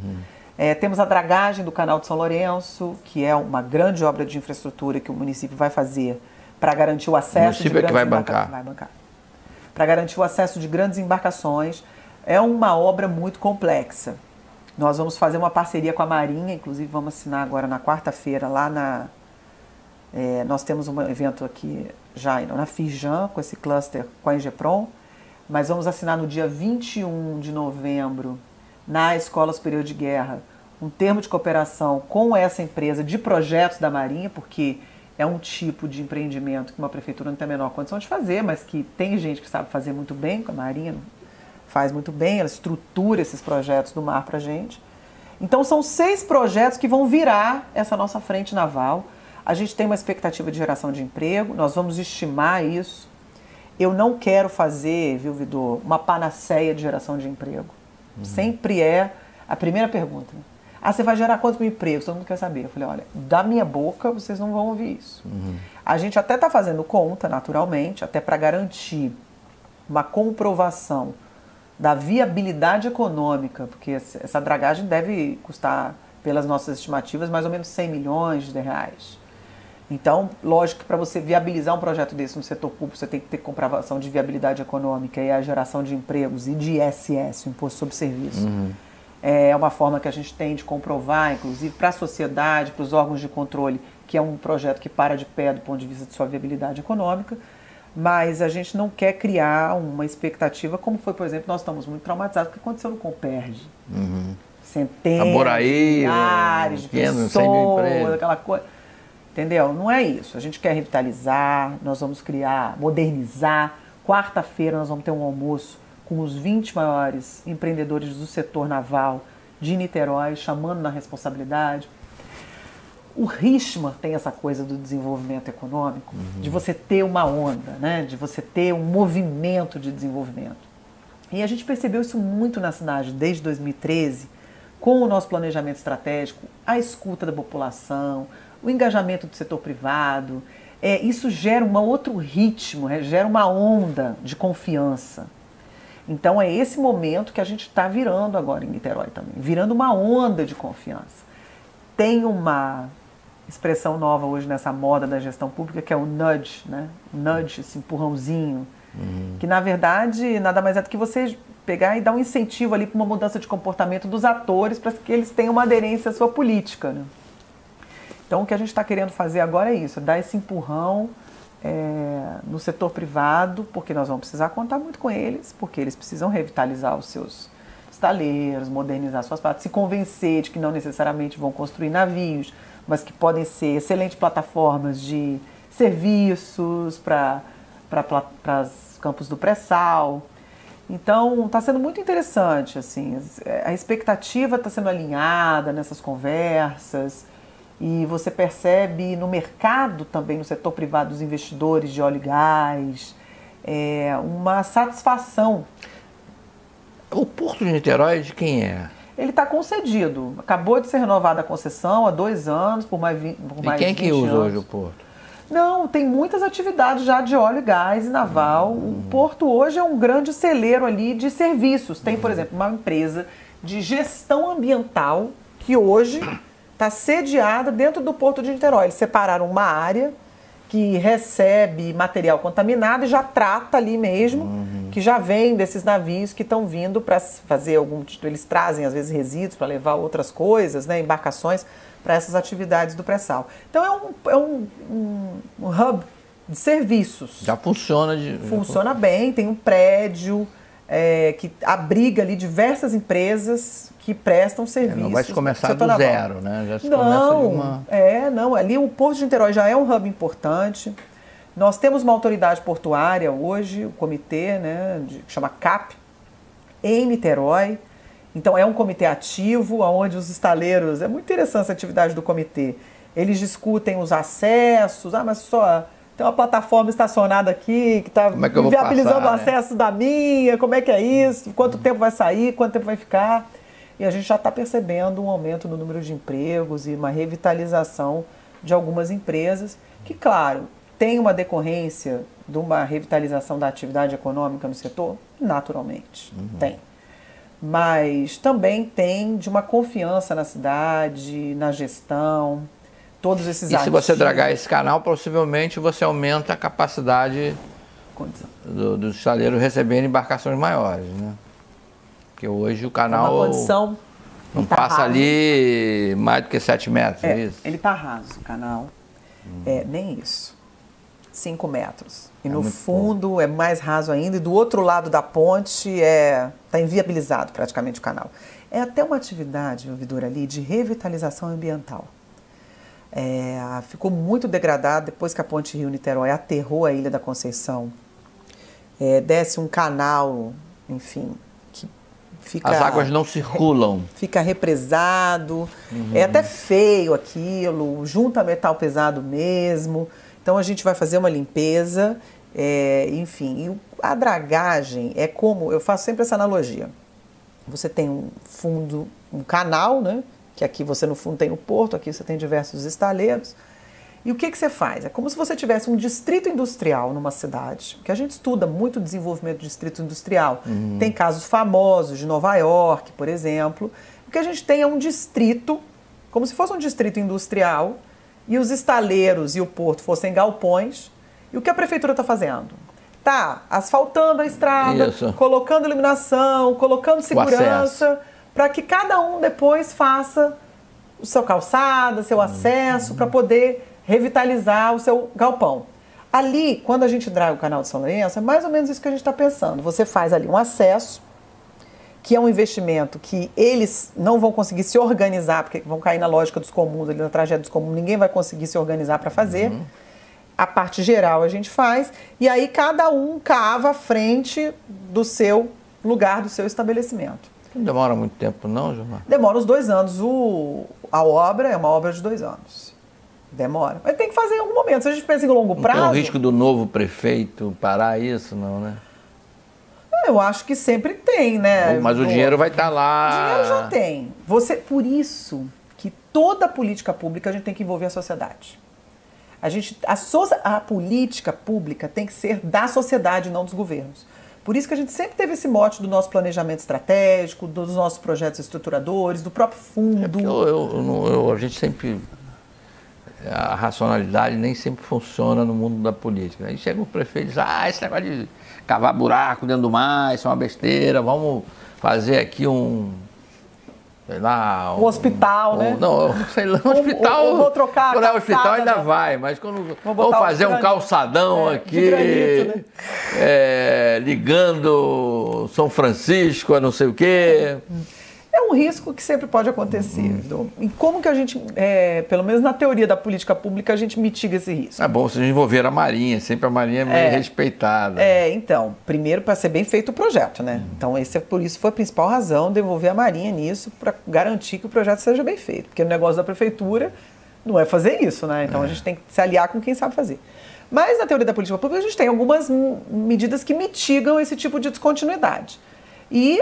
Temos a dragagem do Canal de São Lourenço, que é uma grande obra de infraestrutura que o município vai fazer para garantir o acesso de grandes embarcações. Vai bancar. Para garantir o acesso de grandes embarcações. É uma obra muito complexa. Nós vamos fazer uma parceria com a Marinha, inclusive vamos assinar agora na quarta-feira, nós temos um evento aqui já na Firjan, com esse cluster com a Engeprom, mas vamos assinar no dia 21 de novembro, na Escola Superior de Guerra, um termo de cooperação com essa empresa de projetos da Marinha, porque é um tipo de empreendimento que uma prefeitura não tem a menor condição de fazer, mas que tem gente que sabe fazer muito bem, com a Marinha faz muito bem, ela estrutura esses projetos do mar para a gente. Então são 6 projetos que vão virar essa nossa frente naval. A gente tem uma expectativa de geração de emprego, nós vamos estimar isso. Eu não quero fazer, viu, Vidor, uma panaceia de geração de emprego. Sempre é a primeira pergunta. Você vai gerar quantos mil empregos? Todo mundo quer saber. Eu falei, olha, da minha boca vocês não vão ouvir isso. A gente até está fazendo conta, naturalmente, até para garantir uma comprovação da viabilidade econômica, porque essa dragagem deve custar, pelas nossas estimativas, mais ou menos 100 milhões de reais. Então, lógico que para você viabilizar um projeto desse no setor público, você tem que ter comprovação de viabilidade econômica e a geração de empregos e de ISS, o Imposto sobre Serviço. É uma forma que a gente tem de comprovar, inclusive para a sociedade, para os órgãos de controle, que é um projeto que para de pé do ponto de vista de sua viabilidade econômica, mas a gente não quer criar uma expectativa, como foi, por exemplo, nós estamos muito traumatizados, o que aconteceu no Comperj. Centenas, milhares de pessoas, aquela coisa. Entendeu? Não é isso. A gente quer revitalizar, nós vamos criar, modernizar. Quarta-feira nós vamos ter um almoço com os 20 maiores empreendedores do setor naval de Niterói, chamando na responsabilidade. O Richmond tem essa coisa do desenvolvimento econômico, de você ter uma onda, né? De você ter um movimento de desenvolvimento. E a gente percebeu isso muito na cidade desde 2013, com o nosso planejamento estratégico, a escuta da população, o engajamento do setor privado. Isso gera um outro ritmo, gera uma onda de confiança. Então é esse momento que a gente está virando agora em Niterói também, virando uma onda de confiança. Tem uma expressão nova hoje nessa moda da gestão pública, que é o nudge, né? O nudge, esse empurrãozinho, que na verdade nada mais é do que você pegar e dar um incentivo ali para uma mudança de comportamento dos atores para que eles tenham uma aderência à sua política, né? Então o que a gente está querendo fazer agora é isso, é dar esse empurrão no setor privado, porque nós vamos precisar contar muito com eles, porque eles precisam revitalizar os seus estaleiros, modernizar suas praças, se convencer de que não necessariamente vão construir navios, mas que podem ser excelentes plataformas de serviços para os campos do pré-sal. Então, está sendo muito interessante, assim, a expectativa está sendo alinhada nessas conversas e você percebe no mercado também, no setor privado dos investidores de óleo e gás, uma satisfação. O Porto de Niterói de quem é? Ele está concedido. Acabou de ser renovada a concessão há 2 anos, por mais 20 anos. E quem que usa hoje o Porto? Não, tem muitas atividades já de óleo, gás e naval. O Porto hoje é um grande celeiro ali de serviços. Tem, por exemplo, uma empresa de gestão ambiental que hoje está sediada dentro do Porto de Niterói. Eles separaram uma área que recebe material contaminado e já trata ali mesmo, que já vem desses navios que estão vindo para fazer algum tipo, eles trazem às vezes resíduos para levar outras coisas, né, embarcações para essas atividades do pré-sal. Então é um hub de serviços. Já funciona Funciona bem, tem um prédio, que abriga ali diversas empresas que prestam serviços. Não vai se começar do zero, né? Já se não, começa de uma... não, ali o Porto de Niterói já é um hub importante. Nós temos uma autoridade portuária hoje, o comitê, né, que chama CAP, em Niterói. Então é um comitê ativo, onde os estaleiros, é muito interessante essa atividade do comitê, eles discutem os acessos, mas só tem uma plataforma estacionada aqui que está inviabilizando o acesso da minha, como é que é isso, quanto tempo vai sair, quanto tempo vai ficar. E a gente já está percebendo um aumento no número de empregos e uma revitalização de algumas empresas, que, claro, tem uma decorrência de uma revitalização da atividade econômica no setor? Naturalmente, tem. Mas também tem de uma confiança na cidade, na gestão, todos esses ativos. E se você dragar esse canal, possivelmente você aumenta a capacidade dos estaleiros receberem embarcações maiores, né? Porque hoje o canal uma condição, não passa raso. Ali mais do que 7 metros, é isso? Ele está raso, o canal. Nem isso. 5 metros. E no fundo bom. É mais raso ainda. E do outro lado da ponte está inviabilizado praticamente o canal. É até uma atividade, ouvidora ali, de revitalização ambiental. Ficou muito degradado depois que a ponte Rio-Niterói aterrou a Ilha da Conceição. Desce um canal, enfim... As águas não circulam. Fica represado, é até feio aquilo, junta metal pesado mesmo. Então a gente vai fazer uma limpeza, enfim. E a dragagem é como, eu faço sempre essa analogia. Você tem um fundo, um canal, né? Que aqui você no fundo tem no porto, aqui você tem diversos estaleiros. E o que você faz? É como se você tivesse um distrito industrial numa cidade, porque a gente estuda muito o desenvolvimento do distrito industrial. Tem casos famosos de Nova York, por exemplo. O que a gente tem é um distrito, como se fosse um distrito industrial, e os estaleiros e o porto fossem galpões. E o que a prefeitura está fazendo? Está asfaltando a estrada, colocando iluminação, colocando segurança, para que cada um depois faça o seu calçada, seu acesso, para poder revitalizar o seu galpão. Ali, quando a gente draga o canal de São Lourenço, é mais ou menos isso que a gente está pensando. Você faz ali um acesso, que é um investimento que eles não vão conseguir se organizar, porque vão cair na lógica dos comuns, ali na tragédia dos comuns, ninguém vai conseguir se organizar para fazer. A parte geral a gente faz, e aí cada um cava a frente do seu lugar, do seu estabelecimento. Não demora muito tempo não, Gilmar? Demora uns 2 anos. A obra é uma obra de 2 anos. Demora. Mas tem que fazer em algum momento. Se a gente pensa em longo prazo... Não tem o risco do novo prefeito parar isso, não, né? Eu acho que sempre tem, né? Mas o dinheiro vai estar lá... O dinheiro já tem. Por isso que toda política pública a gente tem que envolver a sociedade. A política pública tem que ser da sociedade, não dos governos. Por isso que a gente sempre teve esse mote do nosso planejamento estratégico, dos nossos projetos estruturadores, do próprio fundo. A gente sempre... A racionalidade nem sempre funciona no mundo da política. Aí chega o prefeito e diz, esse negócio de cavar buraco dentro do mar, isso é uma besteira, vamos fazer aqui sei lá... Um hospital, né? Não, sei lá, um hospital... Vou trocar quando é hospital ainda vai, mas quando vamos fazer um calçadão aqui, granito, né? Ligando São Francisco a não sei o quê... É um risco que sempre pode acontecer. E como que a gente, pelo menos na teoria da política pública, a gente mitiga esse risco? É bom vocês envolver a Marinha, sempre a Marinha é meio respeitada. Então, primeiro para ser bem feito o projeto, né? Então, por isso foi a principal razão de envolver a Marinha nisso, para garantir que o projeto seja bem feito. Porque o negócio da prefeitura não é fazer isso, né? Então a gente tem que se aliar com quem sabe fazer. Mas na teoria da política pública a gente tem algumas medidas que mitigam esse tipo de descontinuidade. E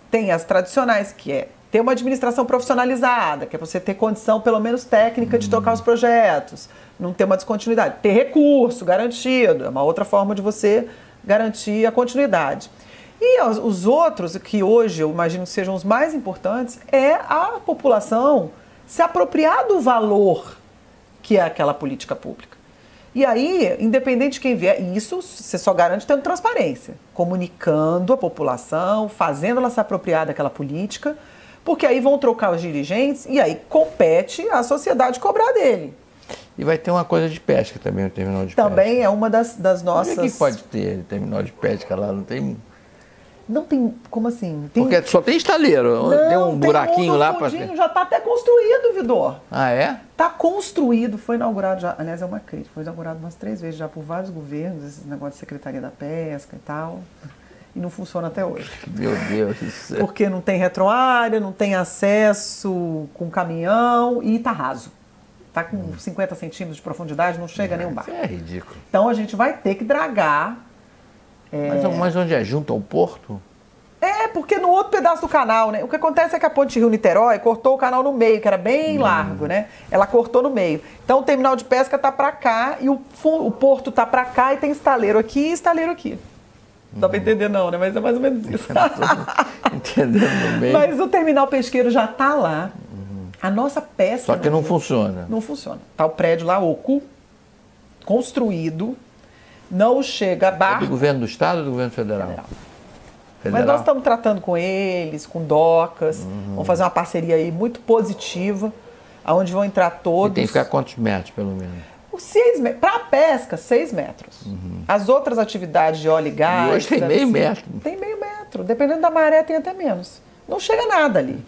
tem as tradicionais, que é ter uma administração profissionalizada, que é você ter condição, pelo menos técnica, de tocar os projetos, não ter uma descontinuidade. Ter recurso garantido, é uma outra forma de você garantir a continuidade. E os outros, que hoje eu imagino que sejam os mais importantes, é a população se apropriar do valor que é aquela política pública. E aí, independente de quem vier, isso você só garante tendo transparência, comunicando a população, fazendo ela se apropriar daquela política, porque aí vão trocar os dirigentes e aí compete a sociedade cobrar dele. E vai ter uma coisa de pesca também, o terminal de pesca. Também é uma das nossas... O que pode ter terminal de pesca lá? Não tem... Não tem, como assim? Porque só tem estaleiro, tem um buraquinho lá para... Já está até construído, Vidor. Ah, é? Está construído, foi inaugurado já, aliás, é uma crítica, foi inaugurado umas 3 vezes já por vários governos, esse negócio de Secretaria da Pesca e tal, e não funciona até hoje. Meu Deus do céu. Porque não tem retroárea, não tem acesso com caminhão e está raso. Está com 50 centímetros de profundidade, não chega nem um barco. Isso é ridículo. Então a gente vai ter que dragar. Mas onde é? Junto ao porto? Porque no outro pedaço do canal, né? O que acontece é que a Ponte Rio-Niterói cortou o canal no meio, que era bem largo, né? Ela cortou no meio. Então o terminal de pesca tá para cá e o porto tá para cá e tem estaleiro aqui e estaleiro aqui. Não dá para entender não, né? Mas é mais ou menos isso. Entendendo no meio. Mas o terminal pesqueiro já tá lá. A nossa pesca... Só que não funciona. Não funciona. Tá o prédio lá oco, construído, não chega barco... É do governo do estado ou do governo federal? Mas nós estamos tratando com eles, com docas, vamos fazer uma parceria aí muito positiva, onde vão entrar todos. E tem que ficar quantos metros, pelo menos? Para a pesca, 6 metros. As outras atividades de óleo e gás... E hoje tem meio metro. Tem meio metro. Dependendo da maré, tem até menos. Não chega nada ali.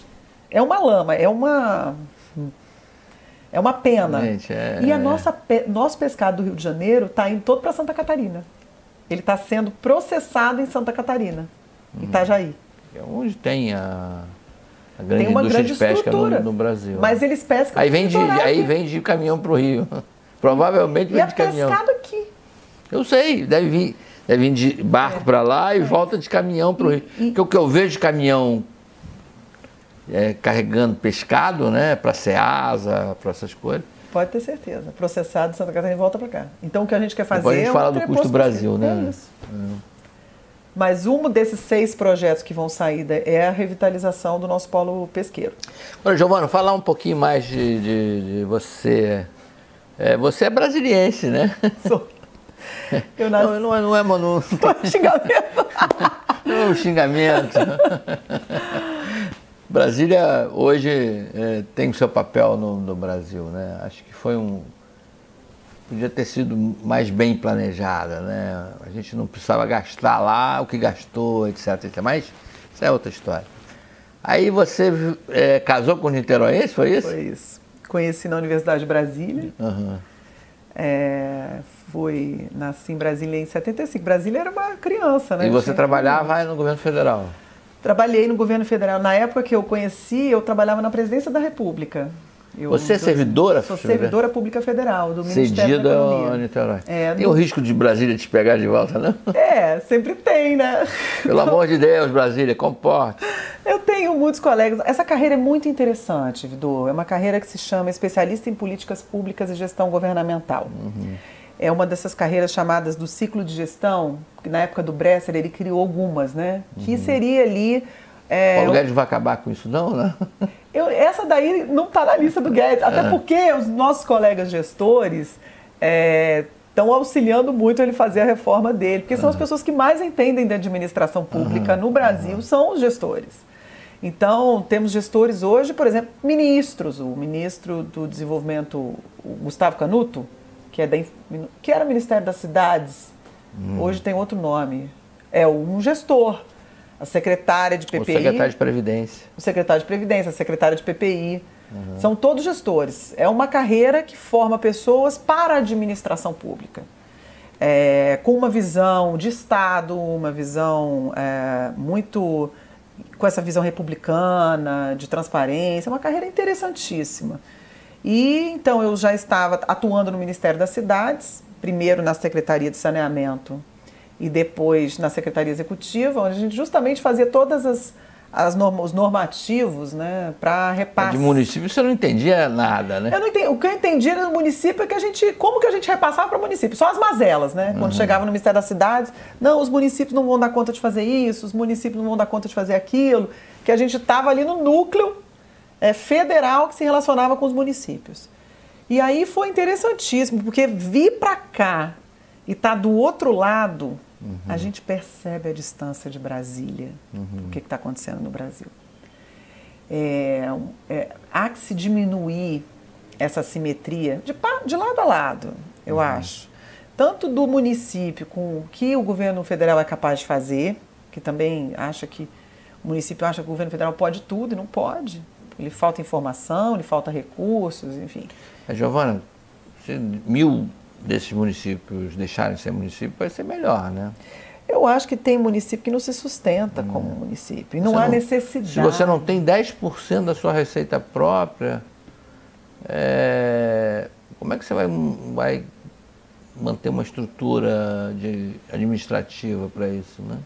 É uma lama, é uma pena. Gente, E nosso pescado do Rio de Janeiro está indo todo para Santa Catarina. Ele está sendo processado em Santa Catarina. Itajaí. É onde tem a grande tem uma indústria grande de pesca estrutura, no Brasil. Mas eles pescam... Aí vem de caminhão para o Rio. Provavelmente vem de caminhão. E é pescado aqui. Eu sei, deve vir de barco para lá e volta de caminhão para o Rio. Porque o que eu vejo de caminhão carregando pescado, né, para Ceasa, para essas coisas... Pode ter certeza. Processado em Santa Catarina e volta para cá. Então o que a gente quer fazer Depois a gente fala do custo do Brasil, né? É isso. Mas um desses 6 projetos que vão sair é a revitalização do nosso polo pesqueiro. Agora, Giovana, falar um pouquinho mais de você. Você é brasiliense, né? Sou. Eu nasci... Não é mano. xingamento. Não é um xingamento. Brasília hoje tem o seu papel no Brasil, né? Acho que podia ter sido mais bem planejada, né? A gente não precisava gastar lá o que gastou, etc. Mas isso é outra história. Aí você casou com o niteroense, foi isso? Foi isso. Conheci na Universidade de Brasília. Nasci em Brasília em 75. Brasília era uma criança, né? E você trabalhava no governo federal? Trabalhei no governo federal. Na época que eu conheci, eu trabalhava na presidência da República. Você é servidora? Sou servidora pública federal do Ministério da Economia. Ao Niterói. Tem o risco de Brasília te pegar de volta, não? Sempre tem, né? Pelo amor de Deus, Brasília, comporte. Eu tenho muitos colegas. Essa carreira é muito interessante, Vidor. É uma carreira que se chama especialista em políticas públicas e gestão governamental. É uma dessas carreiras chamadas do ciclo de gestão, que na época do Bresser ele criou algumas, né? Que seria ali... Paulo Guedes vai acabar com isso não, né? Essa daí não está na lista do Guedes, até porque os nossos colegas gestores estão auxiliando muito ele fazer a reforma dele, porque são as pessoas que mais entendem da administração pública no Brasil, são os gestores. Então, temos gestores hoje, por exemplo, ministros. O ministro do Desenvolvimento, o Gustavo Canuto, que era Ministério das Cidades, hoje tem outro nome, é um gestor. A secretária de PPI... O secretário de Previdência. O secretário de Previdência, a secretária de PPI. São todos gestores. É uma carreira que forma pessoas para a administração pública. Com uma visão de Estado, uma visão muito... com essa visão republicana, de transparência. É uma carreira interessantíssima. E então eu já estava atuando no Ministério das Cidades, primeiro na Secretaria de Saneamento e depois na Secretaria Executiva, onde a gente justamente fazia todas os normativos, né, para repasse. De município você não entendia nada, né? O que eu entendia no município é que como que a gente repassava para o município? Só as mazelas, né? Quando chegava no Ministério das Cidades, não, os municípios não vão dar conta de fazer isso, os municípios não vão dar conta de fazer aquilo, que a gente estava ali no núcleo federal que se relacionava com os municípios. E aí foi interessantíssimo, porque vir para cá e estar do outro lado, a gente percebe a distância de Brasília, o que está acontecendo no Brasil. Há que se diminuir essa simetria de lado a lado, eu acho. Tanto do município com o que o governo federal é capaz de fazer, que também acha que o município acha que o governo federal pode tudo e não pode. Lhe falta informação, lhe falta recursos, enfim. Giovana, se 1000 desses municípios deixarem de ser município, vai ser melhor, né? Eu acho que tem município que não se sustenta como município. E não há necessidade. Se você não tem 10% da sua receita própria, como é que você vai manter uma estrutura administrativa para isso, né?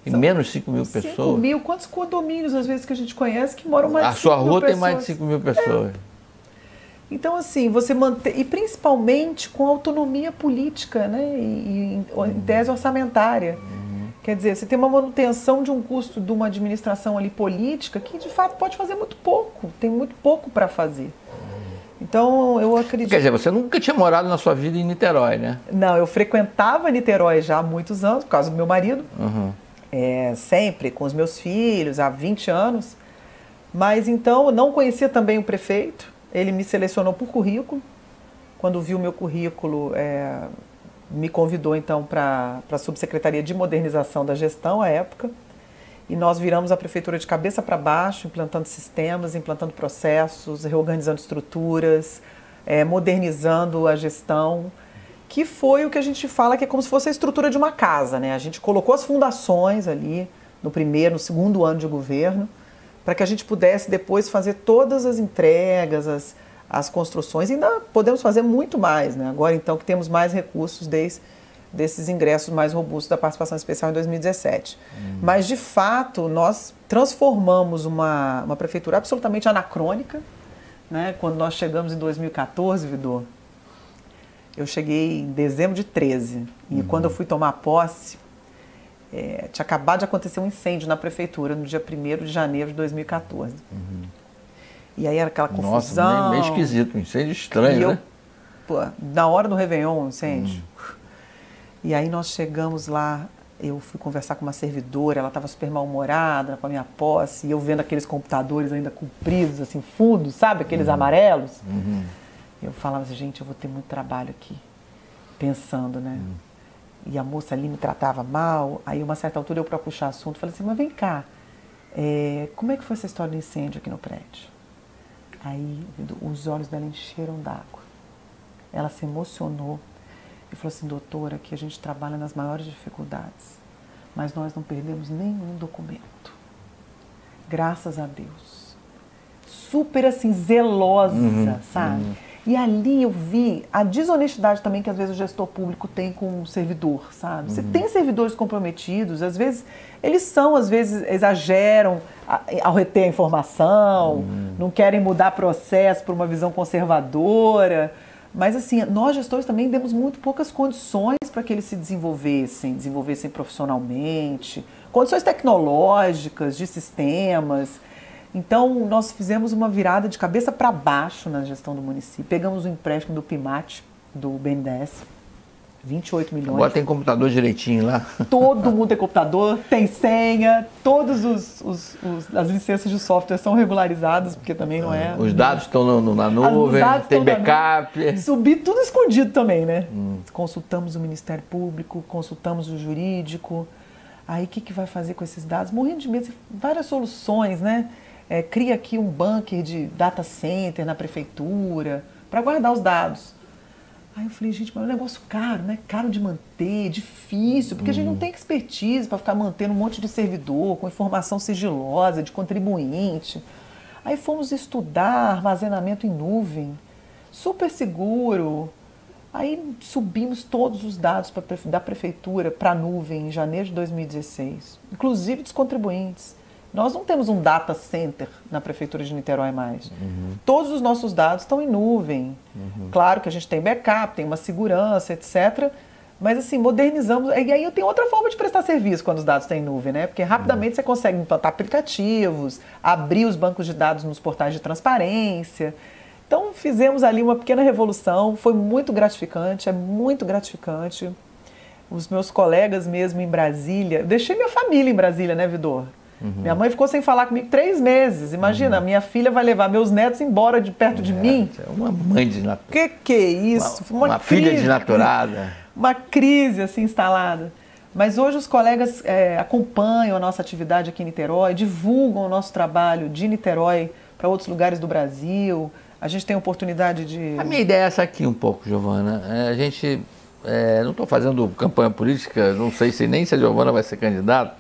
E São menos 5.000 pessoas. 5.000, quantos condomínios às vezes que a gente conhece que moram mais de 5.000 pessoas? A sua rua tem mais de 5.000 pessoas. Então, assim, você manter, e principalmente com autonomia política, né? E em tese orçamentária. Quer dizer, você tem uma manutenção de um custo de uma administração ali política que, de fato, pode fazer muito pouco. Tem muito pouco para fazer. Então, eu acredito... Quer dizer, você nunca tinha morado na sua vida em Niterói, né? Não, eu frequentava Niterói já há muitos anos, por causa do meu marido. Sempre, com os meus filhos, há 20 anos. Mas, então, eu não conhecia também o prefeito. Ele me selecionou por currículo. Quando viu o meu currículo, me convidou, então, para a Subsecretaria de Modernização da Gestão, à época. E nós viramos a prefeitura de cabeça para baixo, implantando sistemas, implantando processos, reorganizando estruturas, modernizando a gestão, que foi o que a gente fala que é como se fosse a estrutura de uma casa, né? A gente colocou as fundações ali, no segundo ano de governo, para que a gente pudesse depois fazer todas as entregas, as construções. E ainda podemos fazer muito mais, né? Agora, então, que temos mais recursos desses ingressos mais robustos da participação especial em 2017. Mas, de fato, nós transformamos uma prefeitura absolutamente anacrônica, né? Quando nós chegamos em 2014, Vidor, eu cheguei em dezembro de 13. E quando eu fui tomar posse, tinha acabado de acontecer um incêndio na prefeitura no dia 1º de janeiro de 2014. E aí era aquela confusão. Nossa, meio esquisito, um incêndio estranho, né? Na hora do Réveillon, incêndio. E aí nós chegamos lá, eu fui conversar com uma servidora, ela estava super mal-humorada com a minha posse, e eu vendo aqueles computadores ainda compridos, assim, fundos, sabe? Aqueles amarelos. Eu falava assim, gente, eu vou ter muito trabalho aqui, pensando, né? E a moça ali me tratava mal, aí uma certa altura eu, para puxar assunto, falei assim, mas vem cá, como é que foi essa história do incêndio aqui no prédio? Aí os olhos dela encheram d'água, ela se emocionou e falou assim, doutora, que a gente trabalha nas maiores dificuldades, mas nós não perdemos nenhum documento, graças a Deus. Super assim, zelosa, sabe? E ali eu vi a desonestidade também que às vezes o gestor público tem com o servidor, sabe? Você tem servidores comprometidos, às vezes às vezes exageram ao reter a informação, não querem mudar processo por uma visão conservadora, mas assim, nós gestores também demos muito poucas condições para que eles se desenvolvessem profissionalmente, condições tecnológicas, de sistemas. Então, nós fizemos uma virada de cabeça para baixo na gestão do município. Pegamos o empréstimo do PIMAT, do BNDES, 28 milhões. Agora tem computador direitinho lá. Todo mundo tem computador, tem senha, todas as licenças de software são regularizadas, porque também não é... Os dados estão na nuvem, tem backup. Subir tudo escondido também, né? Consultamos o Ministério Público, consultamos o jurídico. Aí, o que vai fazer com esses dados? Morrendo de medo, várias soluções, né? Cria aqui um bunker de data center na prefeitura para guardar os dados. Aí eu falei, gente, mas é um negócio caro, né? Caro de manter, difícil, porque a gente não tem expertise para ficar mantendo um monte de servidor com informação sigilosa de contribuinte. Aí fomos estudar armazenamento em nuvem, super seguro. Aí subimos todos os dados da prefeitura para a nuvem em janeiro de 2016, inclusive dos contribuintes. Nós não temos um data center na prefeitura de Niterói mais. Todos os nossos dados estão em nuvem. Claro que a gente tem backup, tem uma segurança, etc. Mas assim, modernizamos. E aí eu tenho outra forma de prestar serviço quando os dados estão em nuvem, né? Porque rapidamente você consegue implantar aplicativos, abrir os bancos de dados nos portais de transparência. Então fizemos ali uma pequena revolução, foi muito gratificante, é muito gratificante. Os meus colegas mesmo em Brasília, eu deixei minha família em Brasília, né, Vidor? Minha mãe ficou sem falar comigo 3 meses. Imagina, minha filha vai levar meus netos embora de perto de mim. É uma mãe desnaturada. Que é isso? Uma filha desnaturada. Uma crise assim instalada. Mas hoje os colegas acompanham a nossa atividade aqui em Niterói, divulgam o nosso trabalho de Niterói para outros lugares do Brasil. A gente tem a oportunidade de... A minha ideia é essa aqui um pouco, Giovana. A gente... não estou fazendo campanha política, não sei nem se a Giovana vai ser candidata.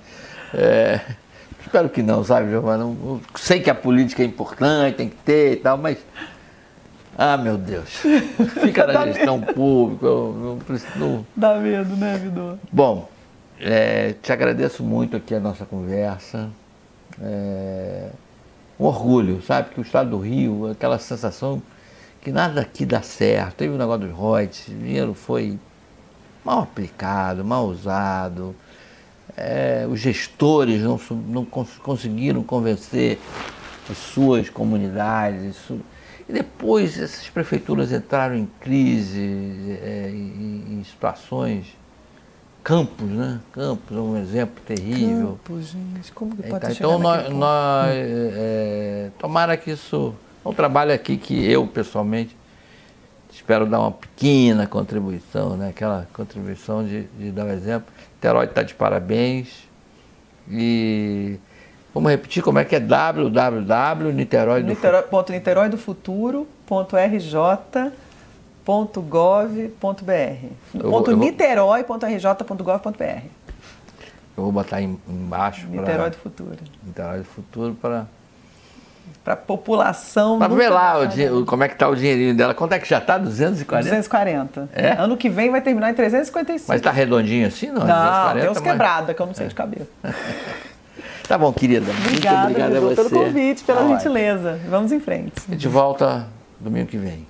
Espero que não, sabe, Giovana? Eu sei que a política é importante, tem que ter e tal, mas... Ah, meu Deus. Fica na gestão pública. Não... Dá medo, né, Vidor? Bom, te agradeço muito aqui a nossa conversa. Um orgulho, sabe? Que o estado do Rio, aquela sensação que nada aqui dá certo. Teve o negócio dos royalties, o dinheiro foi mal aplicado, mal usado. Os gestores não conseguiram convencer as suas comunidades. E depois essas prefeituras entraram em crise, em situações. Campos, né? Campos é um exemplo terrível. Campos, gente, como que pode chegar Então, tomara que isso... É um trabalho aqui que eu, pessoalmente, espero dar uma pequena contribuição, né? Aquela contribuição de dar um exemplo. Niterói está de parabéns. E vamos repetir como é que é www.niterói-do-futuro.rj.gov.br .niterói.rj.gov.br. Eu vou botar embaixo. Niterói do Futuro. Niterói do Futuro para a população. Para ver lá como é que está o dinheirinho dela. Quanto é que já está? 240? 240. Ano que vem vai terminar em 355. Mas está redondinho assim? Não, 240, tem uns quebrados que eu não sei de cabeça. Tá bom, querida. Obrigada, muito obrigado a você. Pelo convite, pela gentileza. Vamos em frente. A gente volta domingo que vem.